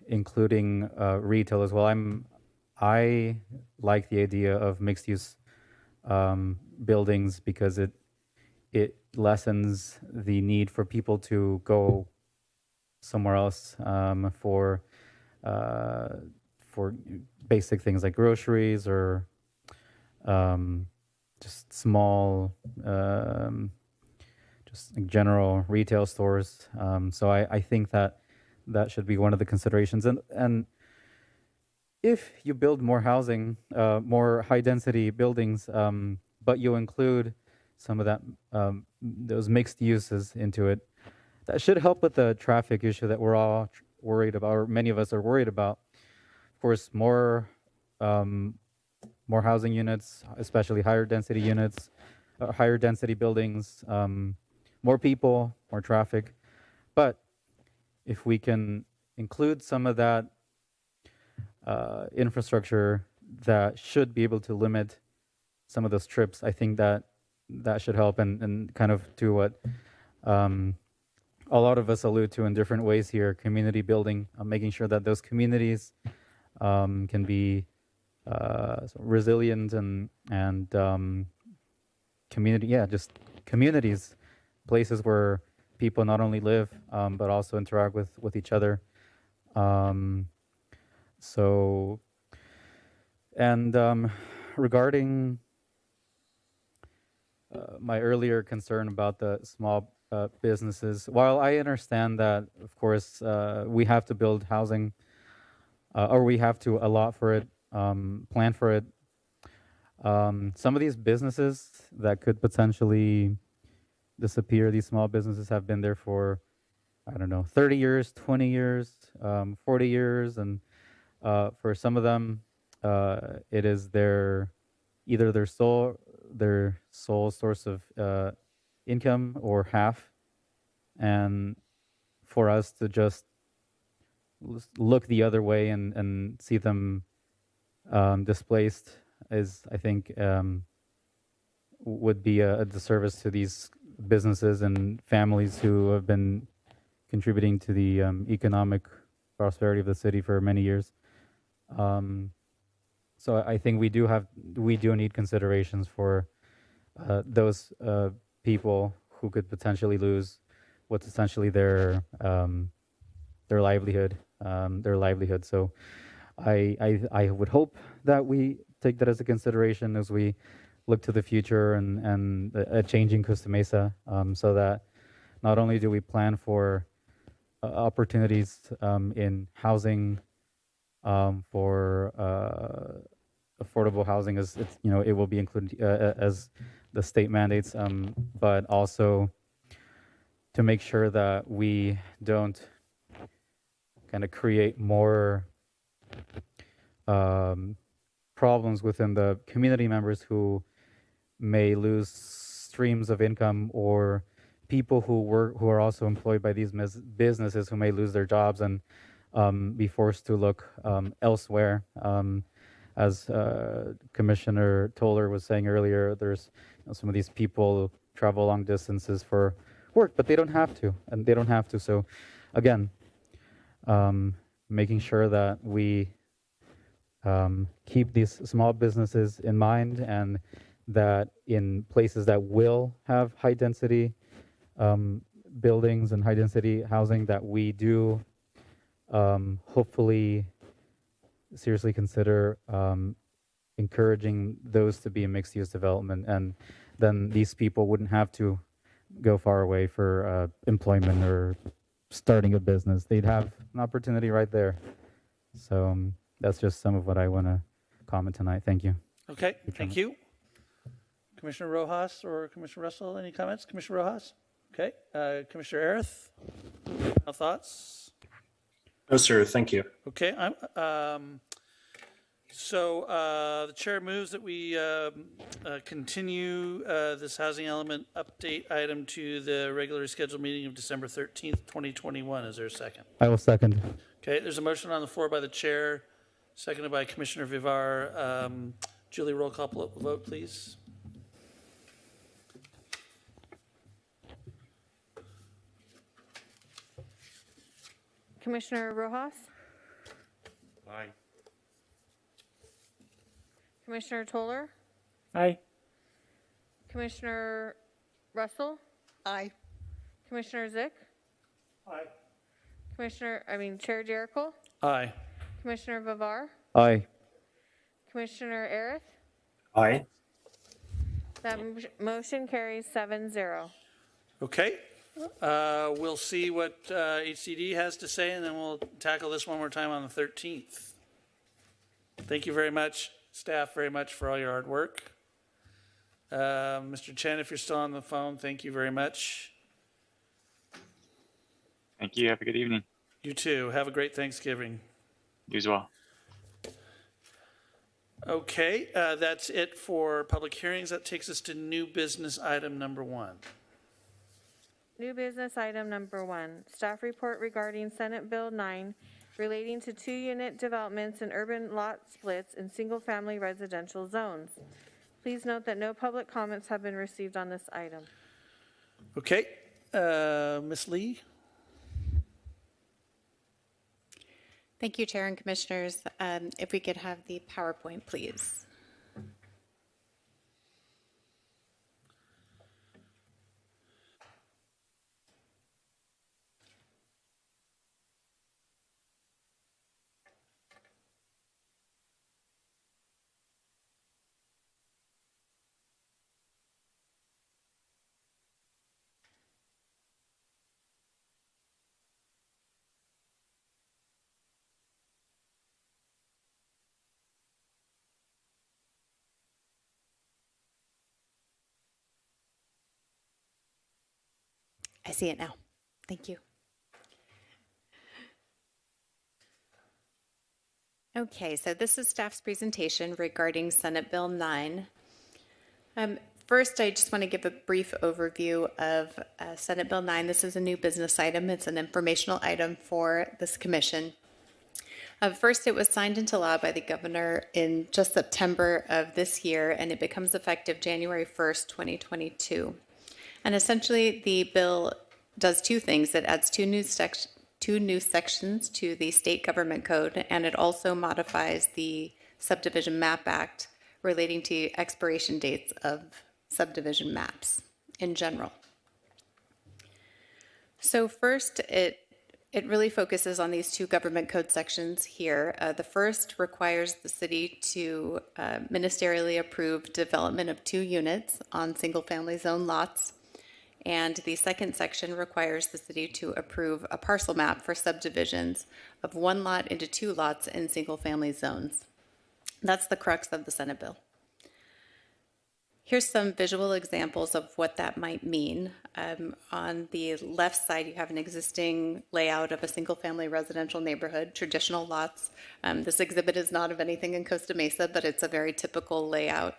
including retail as well. I like the idea of mixed use buildings because it lessens the need for people to go somewhere else for basic things like groceries or just small, just general retail stores. So I think that should be one of the considerations. And if you build more housing, more high density buildings, but you include some of that, those mixed uses into it, that should help with the traffic issue that we're all worried about, or many of us are worried about. Of course, more housing units, especially higher density units, higher density buildings, more people, more traffic. But if we can include some of that infrastructure that should be able to limit some of those trips, I think that should help, and kind of to what a lot of us allude to in different ways here, community building, making sure that those communities can be resilient and community, just communities, places where people not only live but also interact with each other. So, and regarding my earlier concern about the small businesses, while I understand that, of course, we have to build housing or we have to allot for it, plan for it, some of these businesses that could potentially disappear, these small businesses have been there for, I don't know, 30 years, 20 years, 40 years. And for some of them, it is either their sole source of income or half. And for us to just look the other way and see them displaced is, I think, would be a disservice to these businesses and families who have been contributing to the economic prosperity of the city for many years. So I think we do need considerations for those people who could potentially lose what's essentially their livelihood. So I would hope that we take that as a consideration as we look to the future and a changing Costa Mesa, so that not only do we plan for opportunities in housing, for affordable housing, as it's, it will be included as the state mandates, but also to make sure that we don't kind of create more problems within the community members who may lose streams of income, or people who are also employed by these businesses who may lose their jobs and be forced to look elsewhere. As Commissioner Toller was saying earlier, there's some of these people travel long distances for work, but they don't have to, So again, making sure that we keep these small businesses in mind, and that in places that will have high density buildings and high density housing that we do hopefully seriously consider encouraging those to be a mixed use development, and then these people wouldn't have to go far away for employment or starting a business. They'd have an opportunity right there. So that's just some of what I want to comment tonight. Thank you. Okay, thank you. Commissioner Rojas or Commissioner Russell, any comments? Commissioner Rojas? Okay, Commissioner Arith, final thoughts? No, sir. Thank you. Okay, the chair moves that we continue this housing element update item to the regularly scheduled meeting of December 13th, 2021. Is there a second? I will second. Okay, there's a motion on the floor by the chair, seconded by Commissioner Vivar. Julie, roll call vote, please. Commissioner Rojas? Aye. Commissioner Toller? Aye. Commissioner Russell? Aye. Commissioner Zick? Aye. Chair Jericho? Aye. Commissioner Vivar? Aye. Commissioner Arith? Aye. That motion carries 7-0. Okay, we'll see what HCD has to say, and then we'll tackle this one more time on the 13th. Thank you very much, staff, very much for all your hard work. Mr. Chen, if you're still on the phone, thank you very much. Thank you. Have a good evening. You too. Have a great Thanksgiving. You as well. Okay, that's it for public hearings. That takes us to new business item number 1. New business item number 1, staff report regarding Senate Bill 9 relating to 2-unit developments and urban lot splits in single-family residential zones. Please note that no public comments have been received on this item. Okay, Ms. Lee? Thank you, Chair and Commissioners. If we could have the PowerPoint, please. I see it now. Thank you. Okay, so this is staff's presentation regarding Senate Bill 9. First, I just want to give a brief overview of Senate Bill 9. This is a new business item. It's an informational item for this commission. First, it was signed into law by the governor in just September of this year, and it becomes effective January 1st, 2022. And essentially, the bill does two things. It adds two new sections to the state government code, and it also modifies the Subdivision Map Act relating to expiration dates of subdivision maps in general. So first, it really focuses on these two government code sections here. The first requires the city to ministerially approve development of 2 units on single-family zone lots. And the second section requires the city to approve a parcel map for subdivisions of 1 lot into 2 lots in single-family zones. That's the crux of the Senate bill. Here's some visual examples of what that might mean. On the left side, you have an existing layout of a single-family residential neighborhood, traditional lots. This exhibit is not of anything in Costa Mesa, but it's a very typical layout.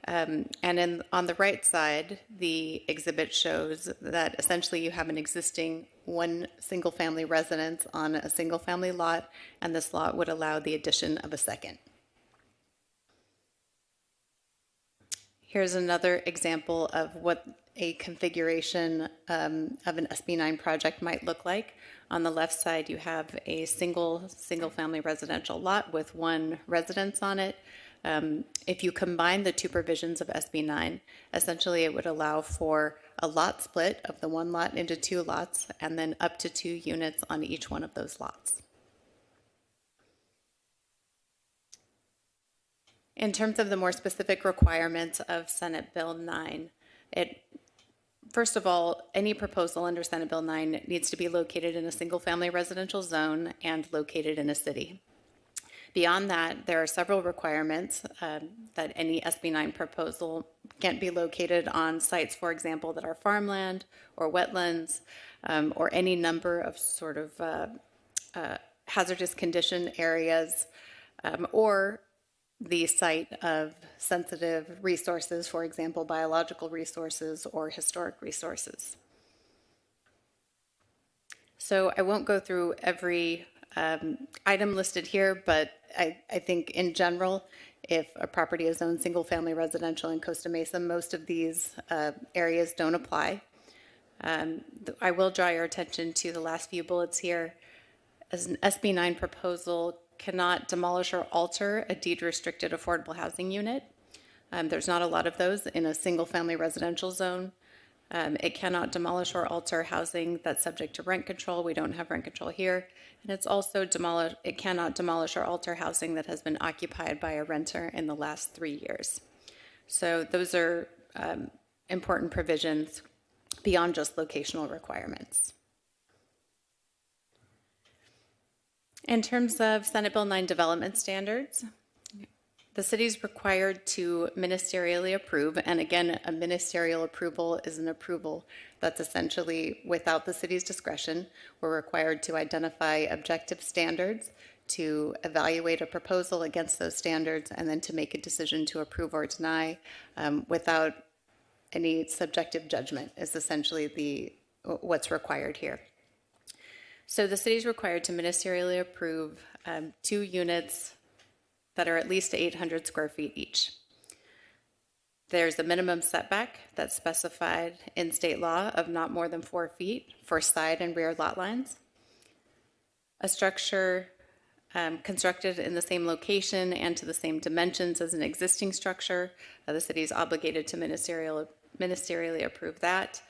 And on the right side, the exhibit shows that essentially you have an existing 1 single-family residence on a single-family lot, and this lot would allow the addition of a second. Here's another example of what a configuration of an SB9 project might look like. On the left side, you have a single-family residential lot with 1 residence on it. If you combine the 2 provisions of SB9, essentially it would allow for a lot split of the one lot into two lots, and then up to 2 units on each one of those lots. In terms of the more specific requirements of Senate Bill 9, first of all, any proposal under Senate Bill 9 needs to be located in a single-family residential zone and located in a city. Beyond that, there are several requirements that any SB 9 proposal can't be located on sites, for example, that are farmland or wetlands, or any number of sort of hazardous condition areas, or the site of sensitive resources, for example, biological resources or historic resources. So I won't go through every item listed here, but I think in general, if a property is zoned single-family residential in Costa Mesa, most of these areas don't apply. I will draw your attention to the last few bullets here. As an SB 9 proposal cannot demolish or alter a deed-restricted affordable housing unit. There's not a lot of those in a single-family residential zone. It cannot demolish or alter housing that's subject to rent control. We don't have rent control here. And it's also it cannot demolish or alter housing that has been occupied by a renter in the last 3 years. So those are important provisions beyond just locational requirements. In terms of Senate Bill 9 development standards, the city is required to ministerially approve, and again, a ministerial approval is an approval that's essentially without the city's discretion. We're required to identify objective standards, to evaluate a proposal against those standards, and then to make a decision to approve or deny without any subjective judgment is essentially what's required here. So the city is required to ministerially approve 2 units that are at least 800 square feet each. There's a minimum setback that's specified in state law of not more than 4 feet for side and rear lot lines. A structure constructed in the same location and to the same dimensions as an existing structure, the city is obligated to ministerially approve that.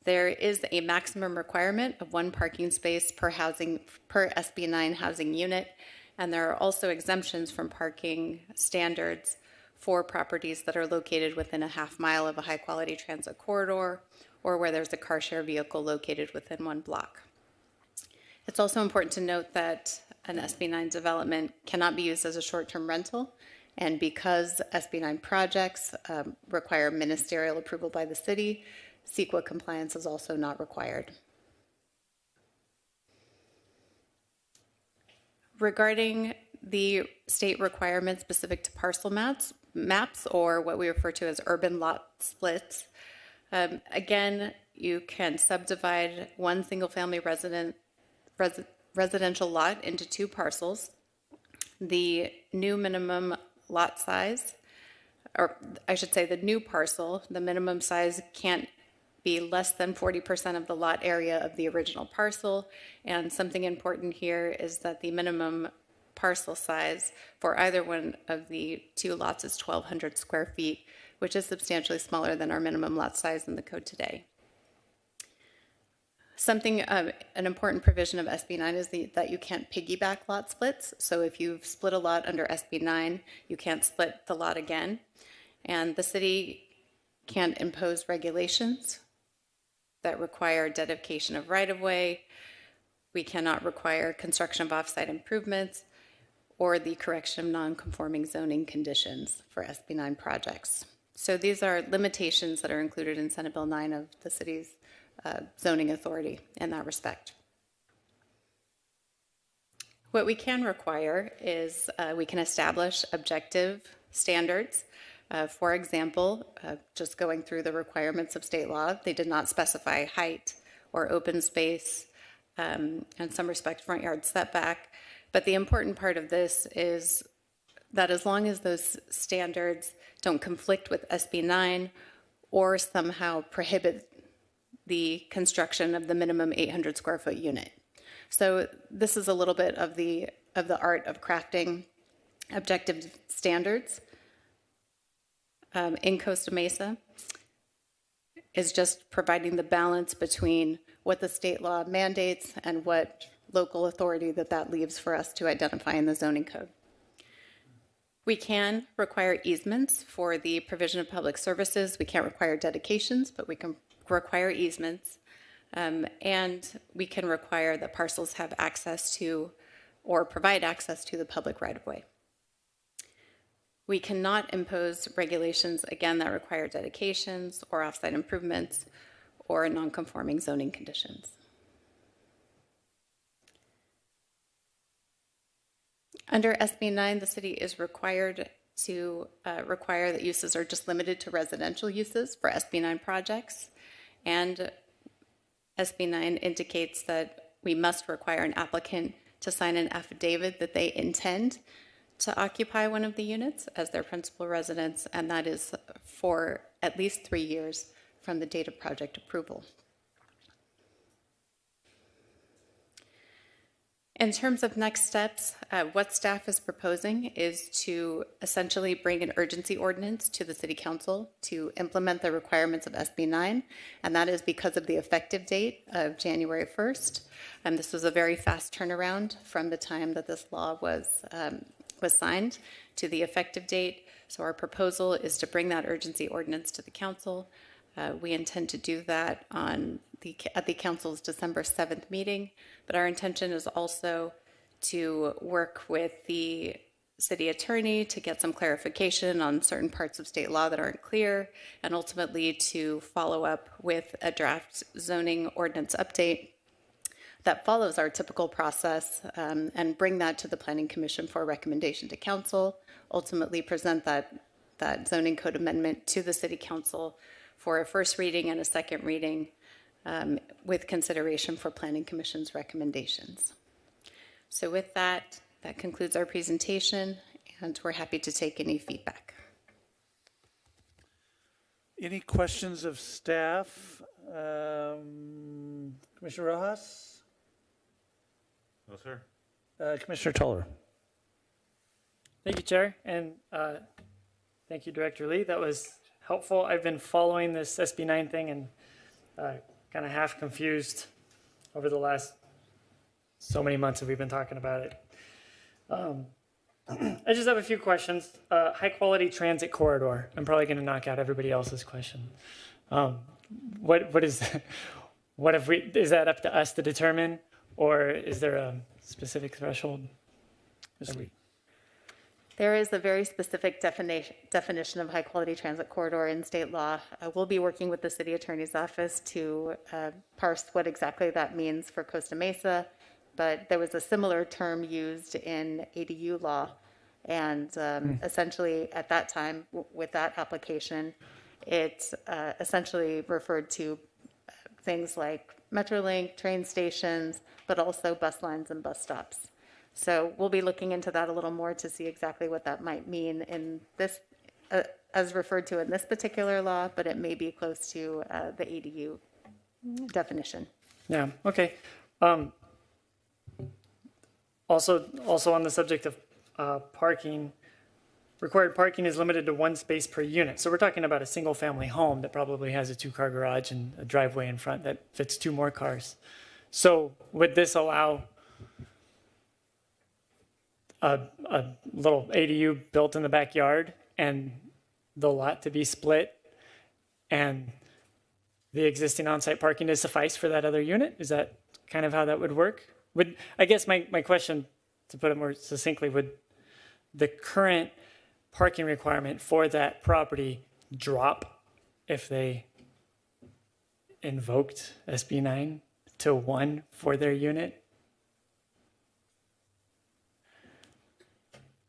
There is a maximum requirement of 1 parking space per SB 9 housing unit, and there are also exemptions from parking standards for properties that are located within a half mile of a high-quality transit corridor or where there's a car share vehicle located within 1 block. It's also important to note that an SB 9 development cannot be used as a short-term rental, and because SB 9 projects require ministerial approval by the city, CEQA compliance is also not required. Regarding the state requirements specific to parcel maps, or what we refer to as urban lot splits, again, you can subdivide 1 single-family residential lot into 2 parcels. The new minimum lot size, or I should say the new parcel, the minimum size can't be less than 40% of the lot area of the original parcel. And something important here is that the minimum parcel size for either one of the 2 lots is 1,200 square feet, which is substantially smaller than our minimum lot size in the code today. An important provision of SB 9 is that you can't piggyback lot splits. So if you've split a lot under SB 9, you can't split the lot again. And the city can't impose regulations that require dedication of right-of-way. We cannot require construction of off-site improvements or the correction of non-conforming zoning conditions for SB 9 projects. So these are limitations that are included in Senate Bill 9 of the city's zoning authority in that respect. What we can require is we can establish objective standards. For example, just going through the requirements of state law, they did not specify height or open space, and in some respect front yard setback. But the important part of this is that as long as those standards don't conflict with SB 9 or somehow prohibit the construction of the minimum 800 square foot unit. So this is a little bit of the art of crafting objective standards. In Costa Mesa, is just providing the balance between what the state law mandates and what local authority that leaves for us to identify in the zoning code. We can require easements for the provision of public services. We can't require dedications, but we can require easements. And we can require that parcels have access to or provide access to the public right-of-way. We cannot impose regulations, again, that require dedications or off-site improvements or non-conforming zoning conditions. Under SB 9, the city is required to require that uses are just limited to residential uses for SB 9 projects. And SB 9 indicates that we must require an applicant to sign an affidavit that they intend to occupy one of the units as their principal residence, and that is for at least 3 years from the date of project approval. In terms of next steps, what staff is proposing is to essentially bring an urgency ordinance to the City Council to implement the requirements of SB 9, and that is because of the effective date of January 1st. And this was a very fast turnaround from the time that this law was signed to the effective date. So our proposal is to bring that urgency ordinance to the Council. We intend to do that at the Council's December 7th meeting, but our intention is also to work with the City Attorney to get some clarification on certain parts of state law that aren't clear, and ultimately to follow up with a draft zoning ordinance update that follows our typical process and bring that to the Planning Commission for recommendation to Council, ultimately present that zoning code amendment to the City Council for a first reading and a second reading with consideration for Planning Commission's recommendations. So with that, that concludes our presentation, and we're happy to take any feedback. Any questions of staff? Commissioner Rojas? No, sir. Commissioner Toller? Thank you, Chair, and thank you, Director Lee. That was helpful. I've been following this SB 9 thing and kind of half confused over the last so many months that we've been talking about it. I just have a few questions. High quality transit corridor. I'm probably going to knock out everybody else's question. What is is that up to us to determine, or is there a specific threshold? There is a very specific definition of high-quality transit corridor in state law. We'll be working with the City Attorney's Office to parse what exactly that means for Costa Mesa, but there was a similar term used in ADU law, and essentially at that time, with that application, it essentially referred to things like Metrolink, train stations, but also bus lines and bus stops. So we'll be looking into that a little more to see exactly what that might mean in this, as referred to in this particular law, but it may be close to the ADU definition. Yeah, okay. Also on the subject of parking, required parking is limited to 1 space per unit. So we're talking about a single family home that probably has a 2-car garage and a driveway in front that fits 2 more cars. So would this allow a little ADU built in the backyard and the lot to be split and the existing on-site parking to suffice for that other unit? Is that kind of how that would work? I guess my question, to put it more succinctly, would the current parking requirement for that property drop if they invoked SB 9 to 1 for their unit?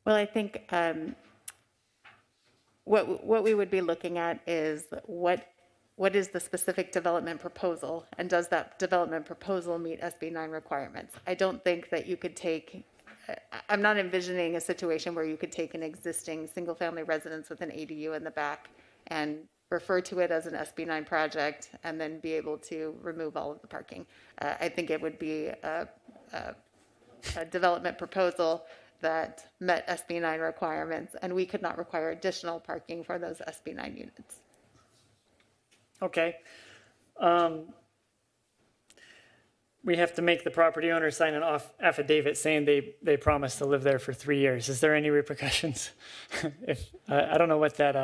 Well, I think what we would be looking at is what is the specific development proposal, and does that development proposal meet SB 9 requirements? I don't think that you could take, I'm not envisioning a situation where you could take an existing single-family residence with an ADU in the back and refer to it as an SB 9 project and then be able to remove all of the parking. I think it would be a development proposal that met SB 9 requirements, and we could not require additional parking for those SB 9 units. Okay. We have to make the property owner sign an affidavit saying they promised to live there for 3 years. Is there any repercussions? If I don't know what that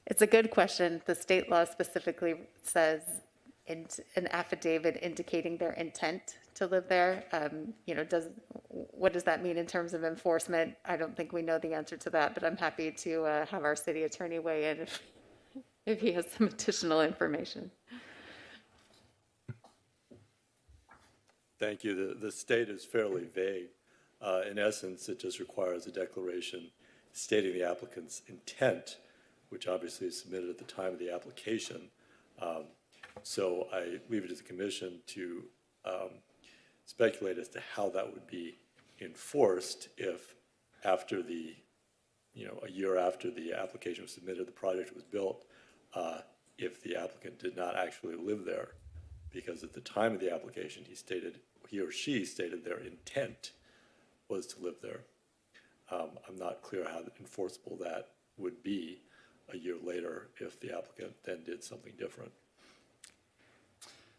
It's a good question. The state law specifically says an affidavit indicating their intent to live there. What does that mean in terms of enforcement? I don't think we know the answer to that, but I'm happy to have our city attorney weigh in if he has some additional information. Thank you. The state is fairly vague. In essence, it just requires a declaration stating the applicant's intent, which obviously is submitted at the time of the application. So I leave it to the commission to speculate as to how that would be enforced if after the, a year after the application was submitted, the project was built, if the applicant did not actually live there. Because at the time of the application, he or she stated their intent was to live there. I'm not clear how enforceable that would be a year later if the applicant then did something different.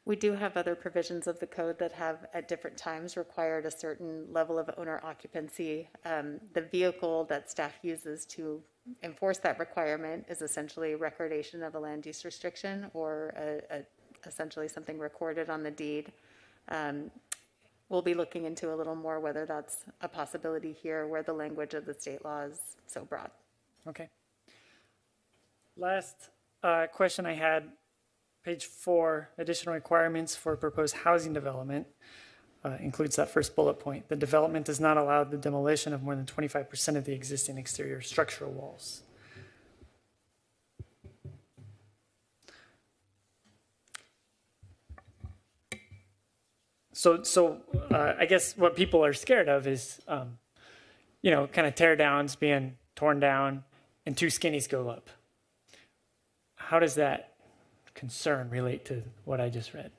We do have other provisions of the code that have at different times required a certain level of owner occupancy. The vehicle that staff uses to enforce that requirement is essentially a recordation of a land use restriction or essentially something recorded on the deed. We'll be looking into a little more whether that's a possibility here where the language of the state law is so broad. Okay. Last question I had, page 4, additional requirements for proposed housing development includes that first bullet point. The development does not allow the demolition of more than 25% of the existing exterior structural walls. So I guess what people are scared of is, kind of tear downs being torn down and 2 skinnies go up. How does that concern relate to what I just read?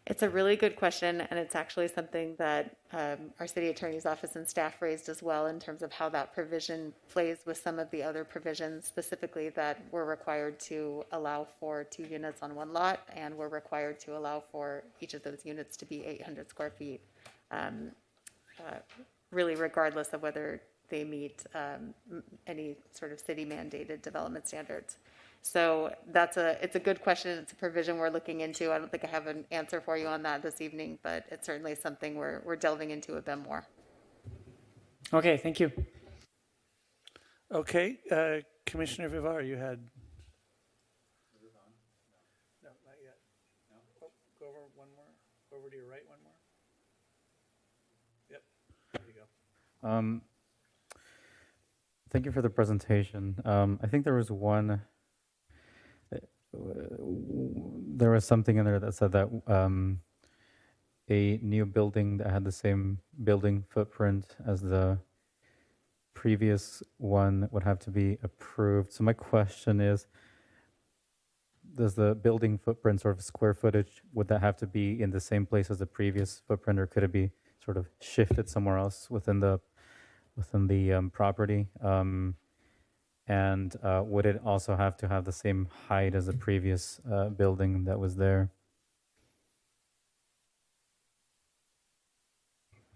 It's a really good question, and it's actually something that our city attorney's office and staff raised as well in terms of how that provision plays with some of the other provisions, specifically that we're required to allow for 2 units on 1 lot, and we're required to allow for each of those units to be 800 square feet, really regardless of whether they meet any sort of city mandated development standards. So it's a good question. It's a provision we're looking into. I don't think I have an answer for you on that this evening, but it's certainly something we're delving into a bit more. Okay, thank you. Okay, Commissioner Vivar, you had. No, not yet. No. Oh, go over one more. Go over to your right one more. Yep. There you go. Thank you for the presentation. I think there was something in there that said that a new building that had the same building footprint as the previous one would have to be approved. So my question is, does the building footprint sort of square footage, would that have to be in the same place as the previous footprint, or could it be sort of shifted somewhere else within the property? And would it also have to have the same height as the previous building that was there?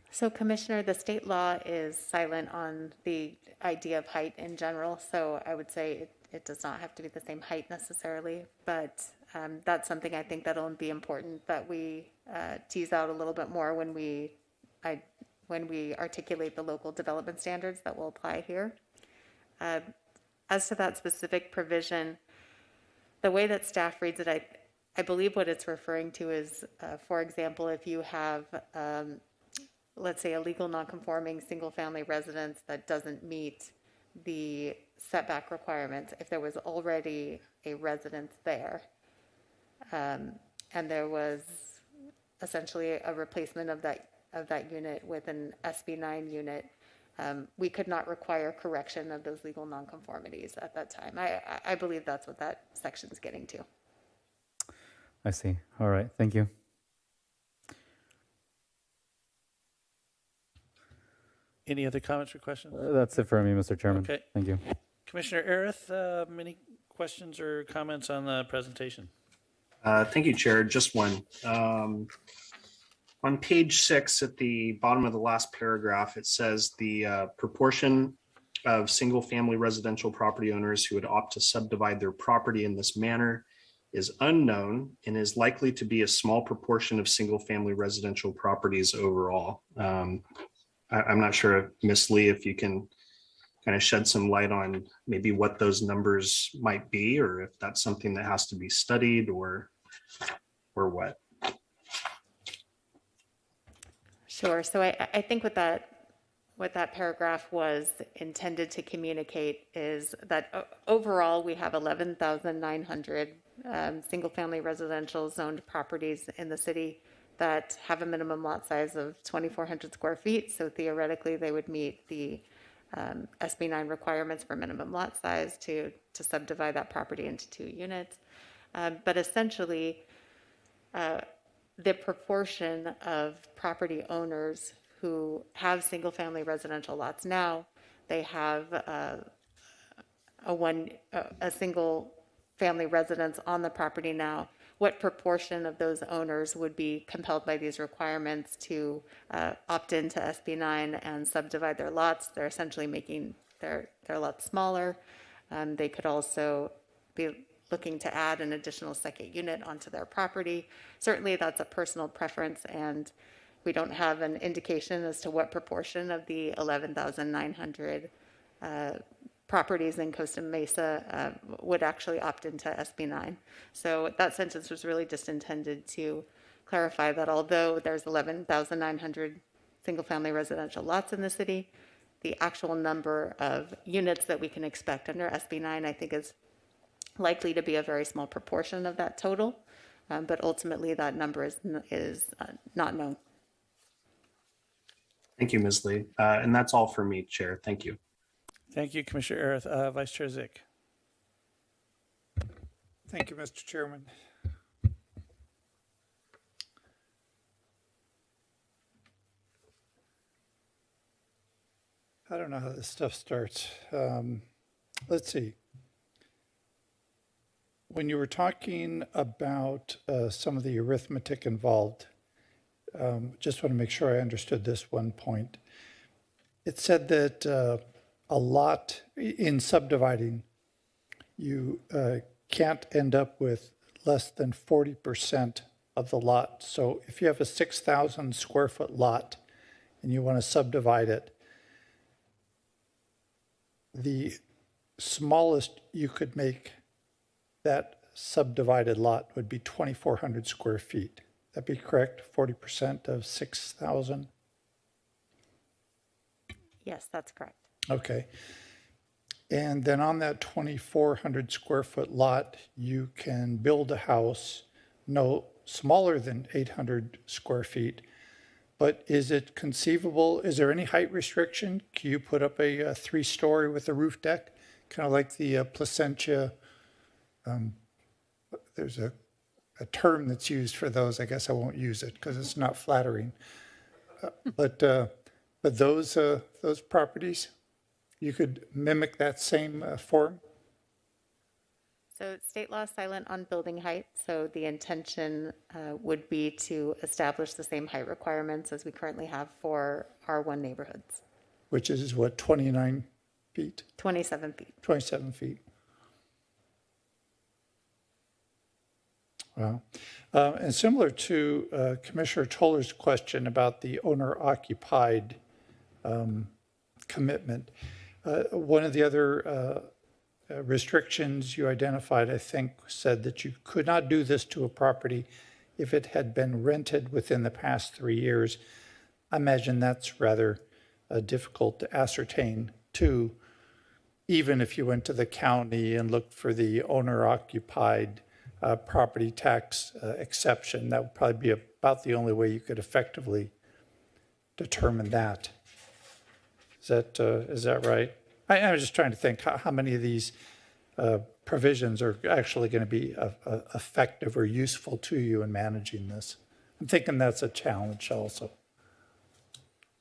So, Commissioner, the state law is silent on the idea of height in general, so I would say it does not have to be the same height necessarily, but that's something I think that'll be important that we tease out a little bit more when we articulate the local development standards that will apply here. As to that specific provision, the way that staff reads it, I believe what it's referring to is, for example, if you have, let's say, a legal nonconforming single-family residence that doesn't meet the setback requirements, if there was already a residence there, and there was essentially a replacement of that unit with an SB9 unit, we could not require correction of those legal nonconformities at that time. I believe that's what that section is getting to. I see. All right. Thank you. Any other comments or questions? That's it for me, Mr. Chairman. Okay. Thank you. Commissioner Arith, any questions or comments on the presentation? Thank you, Chair. Just one. On page 6 at the bottom of the last paragraph, it says the proportion of single-family residential property owners who would opt to subdivide their property in this manner is unknown and is likely to be a small proportion of single-family residential properties overall. I'm not sure, Ms. Lee, if you can kind of shed some light on maybe what those numbers might be, or if that's something that has to be studied or what. Sure. So I think what that paragraph was intended to communicate is that overall we have 11,900 single-family residential zoned properties in the city that have a minimum lot size of 2,400 square feet. So theoretically, they would meet the SB 9 requirements for minimum lot size to subdivide that property into 2 units. But essentially, the proportion of property owners who have single-family residential lots now, they have a single-family residence on the property now. What proportion of those owners would be compelled by these requirements to opt into SB 9 and subdivide their lots? They're essentially making their lots smaller. They could also be looking to add an additional second unit onto their property. Certainly that's a personal preference, and we don't have an indication as to what proportion of the 11,900 properties in Costa Mesa would actually opt into SB 9. So that sentence was really just intended to clarify that although there's 11,900 single-family residential lots in the city, the actual number of units that we can expect under SB 9, I think, is likely to be a very small proportion of that total, but ultimately that number is not known. Thank you, Ms. Lee. And that's all for me, Chair. Thank you. Thank you, Commissioner Arith. Vice Chair Zick. Thank you, Mr. Chairman. I don't know how this stuff starts. Let's see. When you were talking about some of the arithmetic involved, just want to make sure I understood this one point. It said that a lot in subdividing, you can't end up with less than 40% of the lot. So if you have a 6,000 square foot lot and you want to subdivide it, the smallest you could make that subdivided lot would be 2,400 square feet. That be correct? 40% of 6,000? Yes, that's correct. Okay. And then on that 2,400 square foot lot, you can build a house no smaller than 800 square feet. But is it conceivable? Is there any height restriction? Can you put up a 3-story with a roof deck? Kind of like the Placentia. There's a term that's used for those. I guess I won't use it because it's not flattering. But those properties, you could mimic that same form? So state law is silent on building height, so the intention would be to establish the same height requirements as we currently have for R1 neighborhoods. Which is what, 29 feet? 27 feet. 27 feet. Wow. And similar to Commissioner Toller's question about the owner-occupied commitment, one of the other restrictions you identified, I think, said that you could not do this to a property if it had been rented within the past 3 years. I imagine that's rather difficult to ascertain, too, even if you went to the county and looked for the owner-occupied property tax exception. That would probably be about the only way you could effectively determine that. Is that right? I was just trying to think how many of these provisions are actually going to be effective or useful to you in managing this. I'm thinking that's a challenge also.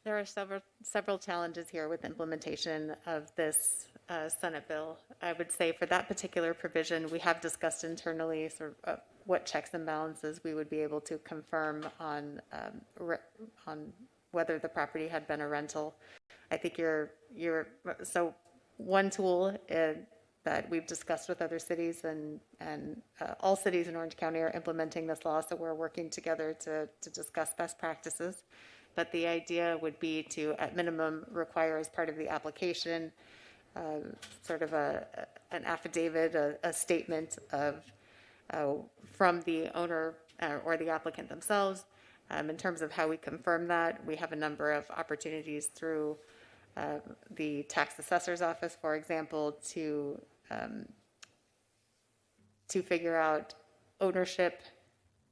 There are several challenges here with implementation of this Senate bill. I would say for that particular provision, we have discussed internally sort of what checks and balances we would be able to confirm on whether the property had been a rental. I think so one tool that we've discussed with other cities and all cities in Orange County are implementing this law, so we're working together to discuss best practices. But the idea would be to, at minimum, require as part of the application, sort of an affidavit, a statement of from the owner or the applicant themselves. In terms of how we confirm that, we have a number of opportunities through the tax assessor's office, for example, to figure out ownership,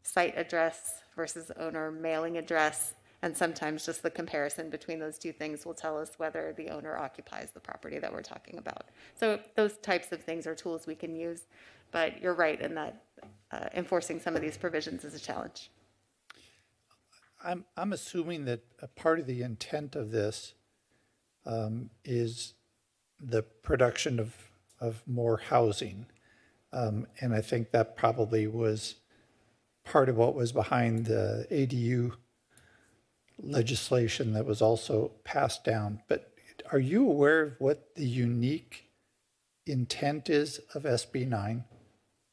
site address versus owner mailing address. And sometimes just the comparison between those two things will tell us whether the owner occupies the property that we're talking about. So those types of things are tools we can use, but you're right in that enforcing some of these provisions is a challenge. I'm assuming that a part of the intent of this is the production of more housing. And I think that probably was part of what was behind the ADU legislation that was also passed down. But are you aware of what the unique intent is of SB 9?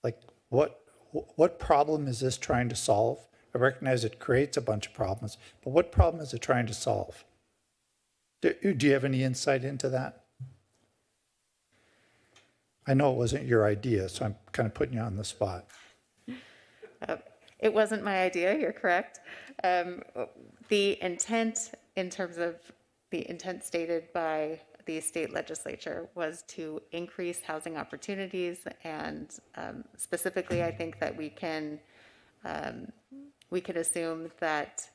Like what problem is this trying to solve? I recognize it creates a bunch of problems, but what problem is it trying to solve? Do you have any insight into that? I know it wasn't your idea, so I'm kind of putting you on the spot. It wasn't my idea, you're correct. The intent, in terms of the intent stated by the state legislature, was to increase housing opportunities, and specifically, I think that we could assume that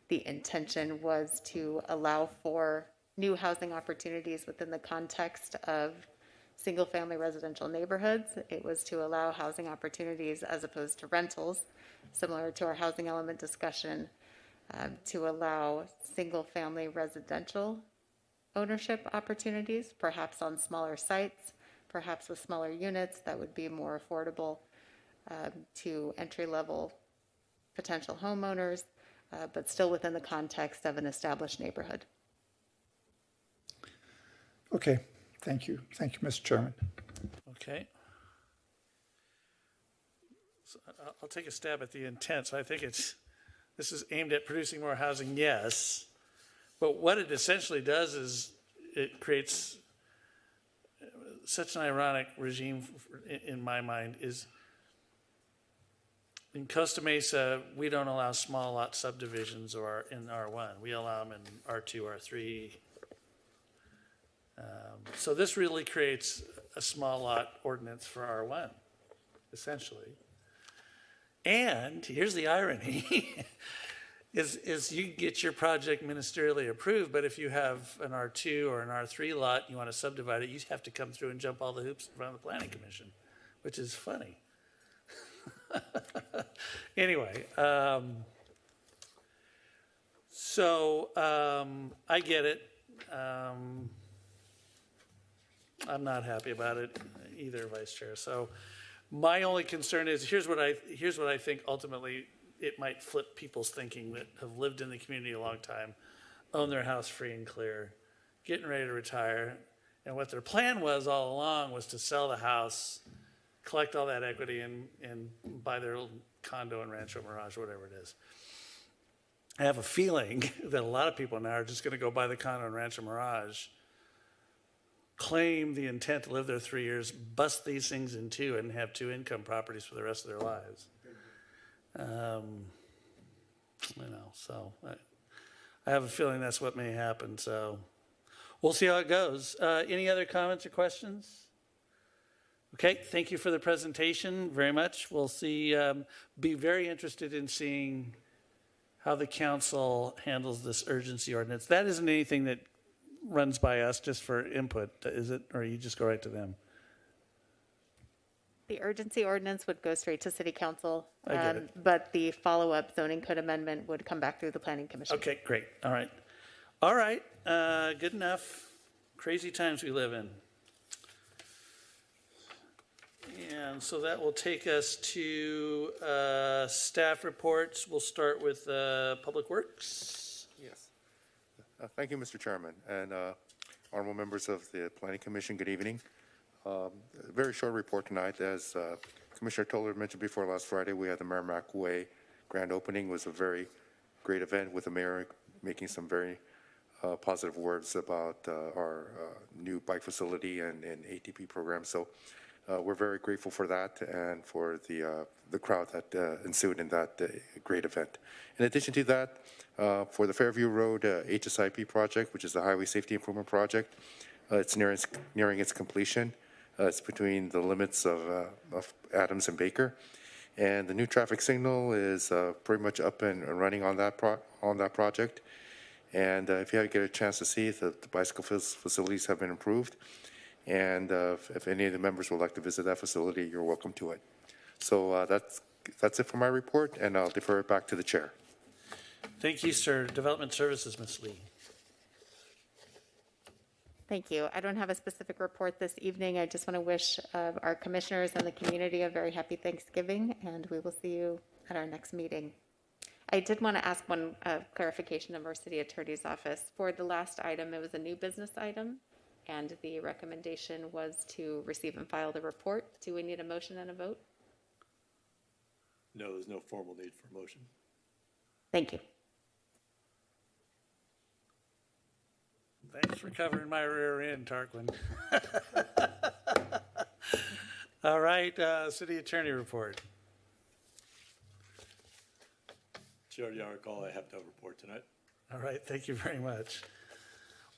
the intention was to allow for new housing opportunities within the context of single-family residential neighborhoods. It was to allow housing opportunities as opposed to rentals, similar to our housing element discussion, to allow single-family residential ownership opportunities, perhaps on smaller sites, perhaps with smaller units that would be more affordable to entry-level potential homeowners, but still within the context of an established neighborhood. Okay, thank you. Thank you, Mr. Chairman. Okay. So I'll take a stab at the intent. So I think this is aimed at producing more housing, yes. But what it essentially does is it creates such an ironic regime in my mind. Is in Costa Mesa, we don't allow small lot subdivisions or in R1. We allow them in R2, R3. So this really creates a small lot ordinance for R1, essentially. And here's the irony, is you can get your project ministerially approved, but if you have an R2 or an R3 lot, and you want to subdivide it, you have to come through and jump all the hoops in front of the planning commission, which is funny. Anyway, so I get it. I'm not happy about it either, Vice Chair. So my only concern is here's what I think ultimately it might flip people's thinking that have lived in the community a long time, own their house free and clear, getting ready to retire, and what their plan was all along was to sell the house, collect all that equity, and buy their old condo in Rancho Mirage, whatever it is. I have a feeling that a lot of people now are just going to go buy the condo in Rancho Mirage, claim the intent to live there 3 years, bust these things in two, and have two income properties for the rest of their lives. So I have a feeling that's what may happen. So we'll see how it goes. Any other comments or questions? Okay, thank you for the presentation very much. We'll see, be very interested in seeing how the council handles this urgency ordinance. That isn't anything that runs by us just for input, is it? Or you just go right to them? The urgency ordinance would go straight to City Council, I get it. but the follow-up zoning code amendment would come back through the Planning Commission. Okay, great. All right. All right, good enough. Crazy times we live in. And so that will take us to staff reports. We'll start with Public Works. Yes. Thank you, Mr. Chairman, and honorable members of the Planning Commission, good evening. A very short report tonight. As Commissioner Toller mentioned before, last Friday we had the Merrimack Way grand opening. It was a very great event with the mayor making some very positive words about our new bike facility and ATP program. So we're very grateful for that and for the crowd that ensued in that great event. In addition to that, for the Fairview Road HSIP project, which is the Highway Safety Improvement Project, it's nearing its completion. It's between the limits of Adams and Baker, and the new traffic signal is pretty much up and running on that project. And if you get a chance to see, the bicycle facilities have been improved. And if any of the members would like to visit that facility, you're welcome to it. So that's it for my report, and I'll defer it back to the chair. Thank you, sir. Development Services, Ms. Lee. Thank you. I don't have a specific report this evening. I just want to wish our commissioners and the community a very happy Thanksgiving, and we will see you at our next meeting. I did want to ask one clarification of our city attorney's office. For the last item, it was a new business item, and the recommendation was to receive and file the report. Do we need a motion and a vote? No, there's no formal need for a motion. Thank you. Thanks for covering my rear end, Tarquin. All right, city attorney report. Chair, you recall I have no report tonight. All right, thank you very much.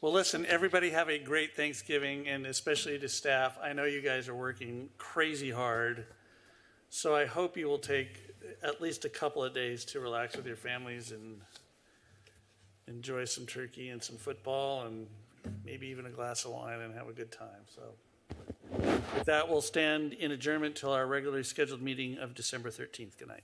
Well, listen, everybody have a great Thanksgiving, and especially to staff. I know you guys are working crazy hard, so I hope you will take at least a couple of days to relax with your families and enjoy some turkey and some football and maybe even a glass of wine and have a good time. So with that, we'll stand in adjournment till our regularly scheduled meeting of December 13th. Good night.